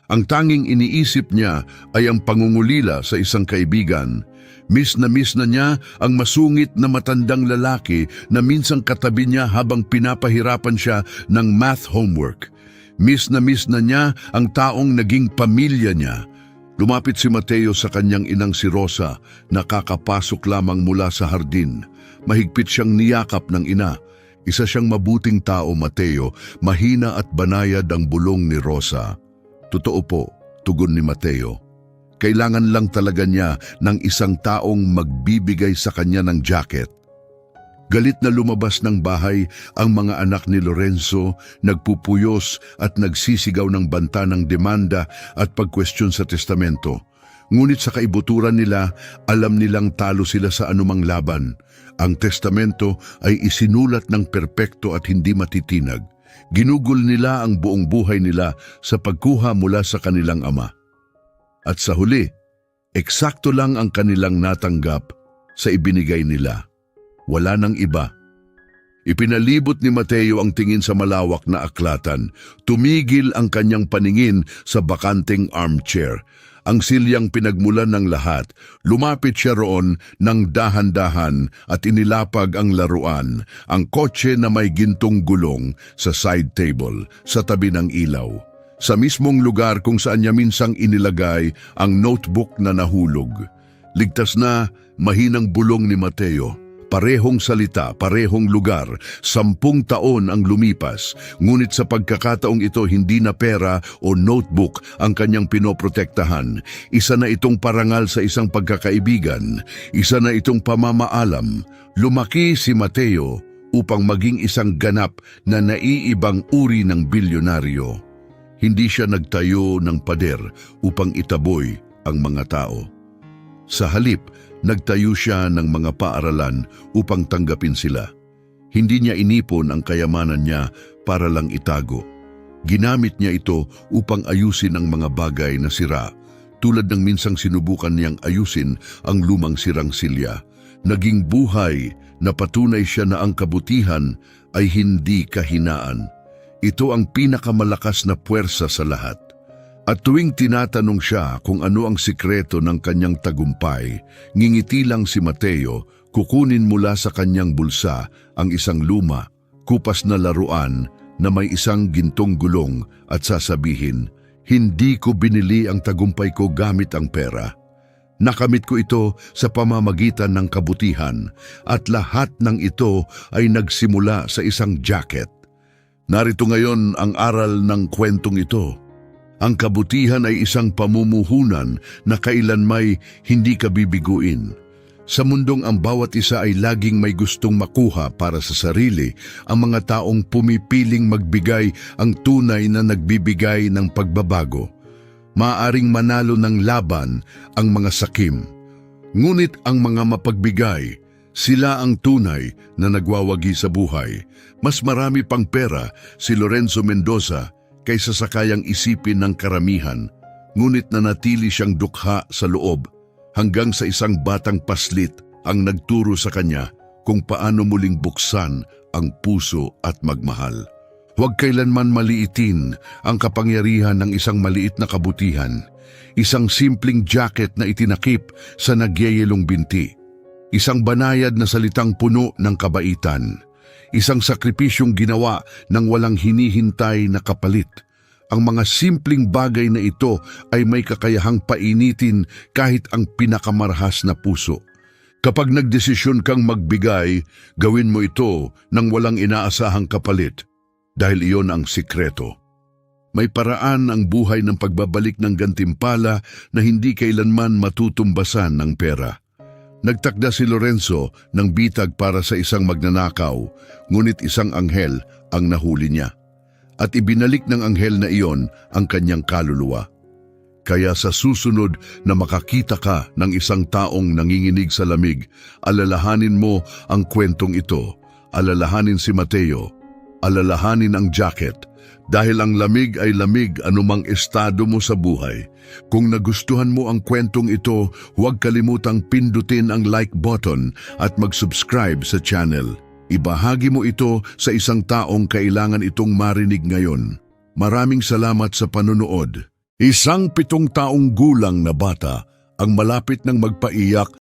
Ang tanging iniisip niya ay ang pangungulila sa isang kaibigan. Miss na niya ang masungit na matandang lalaki na minsang katabi niya habang pinapahirapan siya ng math homework. Miss na niya ang taong naging pamilya niya. Lumapit si Mateo sa kanyang inang si Rosa na kakapasok lamang mula sa hardin. Mahigpit siyang niyakap ng ina. Isa siyang mabuting tao, Mateo. Mahina at banayad ang bulong ni Rosa. Totoo po, tugon ni Mateo. Kailangan lang talaga niya ng isang taong magbibigay sa kanya ng jacket. Galit na lumabas ng bahay ang mga anak ni Lorenzo, nagpupuyos at nagsisigaw ng banta ng demanda at pagkwestiyon sa testamento. Ngunit sa kaibuturan nila, alam nilang talo sila sa anumang laban. Ang testamento ay isinulat ng perpekto at hindi matitinag. Ginugol nila ang buong buhay nila sa pagkuha mula sa kanilang ama. At sa huli, eksakto lang ang kanilang natanggap sa ibinigay nila. Wala nang iba. Ipinalibot ni Mateo ang tingin sa malawak na aklatan. Tumigil ang kanyang paningin sa bakanting armchair. Ang silyang pinagmulan ng lahat, lumapit siya roon ng dahan-dahan at inilapag ang laruan, ang kotse na may gintong gulong sa side table, sa tabi ng ilaw. Sa mismong lugar kung saan niya minsang inilagay ang notebook na nahulog. Ligtas na, mahinang bulong ni Mateo. Parehong salita, parehong lugar, 10 taon ang lumipas, ngunit sa pagkakataong ito hindi na pera o notebook ang kanyang pinoprotektahan. Isa na itong parangal sa isang pagkakaibigan, isa na itong pamamaalam. Lumaki si Mateo upang maging isang ganap na naiibang uri ng bilyonaryo. Hindi siya nagtayo ng pader upang itaboy ang mga tao. Sa halip, nagtayo siya ng mga paaralan upang tanggapin sila. Hindi niya inipon ang kayamanan niya para lang itago. Ginamit niya ito upang ayusin ang mga bagay na sira, tulad ng minsang sinubukan niyang ayusin ang lumang sirang silya. Naging buhay na patunay siya na ang kabutihan ay hindi kahinaan. Ito ang pinakamalakas na puwersa sa lahat. At tuwing tinatanong siya kung ano ang sikreto ng kanyang tagumpay, ngingiti lang si Mateo, kukunin mula sa kanyang bulsa ang isang luma, kupas na laruan na may isang gintong gulong at sasabihin, "Hindi ko binili ang tagumpay ko gamit ang pera. Nakamit ko ito sa pamamagitan ng kabutihan at lahat ng ito ay nagsimula sa isang jacket." Narito ngayon ang aral ng kwentong ito. Ang kabutihan ay isang pamumuhunan na kailanmay hindi ka bibiguin. Sa mundong ang bawat isa ay laging may gustong makuha para sa sarili, ang mga taong pumipiling magbigay ang tunay na nagbibigay ng pagbabago. Maaring manalo ng laban ang mga sakim. Ngunit ang mga mapagbigay, sila ang tunay na nagwawagi sa buhay. Mas marami pang pera si Lorenzo Mendoza kaysa sa kayang isipin ng karamihan, ngunit nanatili siyang dukha sa loob hanggang sa isang batang paslit ang nagturo sa kanya kung paano muling buksan ang puso at magmahal. Huwag kailanman maliitin ang kapangyarihan ng isang maliit na kabutihan, isang simpleng jacket na itinakip sa nagyayelong binti, isang banayad na salitang puno ng kabaitan, isang sakripisyong ginawa ng walang hinihintay na kapalit. Ang mga simpleng bagay na ito ay may kakayahang painitin kahit ang pinakamarahas na puso. Kapag nagdesisyon kang magbigay, gawin mo ito nang walang inaasahang kapalit, dahil iyon ang sikreto. May paraan ang buhay ng pagbabalik ng gantimpala na hindi kailanman matutumbasan ng pera. Nagtakda si Lorenzo ng bitag para sa isang magnanakaw, ngunit isang anghel ang nahuli niya. At ibinalik ng anghel na iyon ang kanyang kaluluwa. Kaya sa susunod na makakita ka ng isang taong nanginginig sa lamig, alalahanin mo ang kwentong ito, alalahanin si Mateo, alalahanin ang jacket, dahil ang lamig ay lamig anumang estado mo sa buhay. Kung nagustuhan mo ang kwentong ito, huwag kalimutang pindutin ang like button at mag-subscribe sa channel. Ibahagi mo ito sa isang taong kailangan itong marinig ngayon. Maraming salamat sa panonood. Isang 7 taong gulang na bata ang malapit ng magpaiyak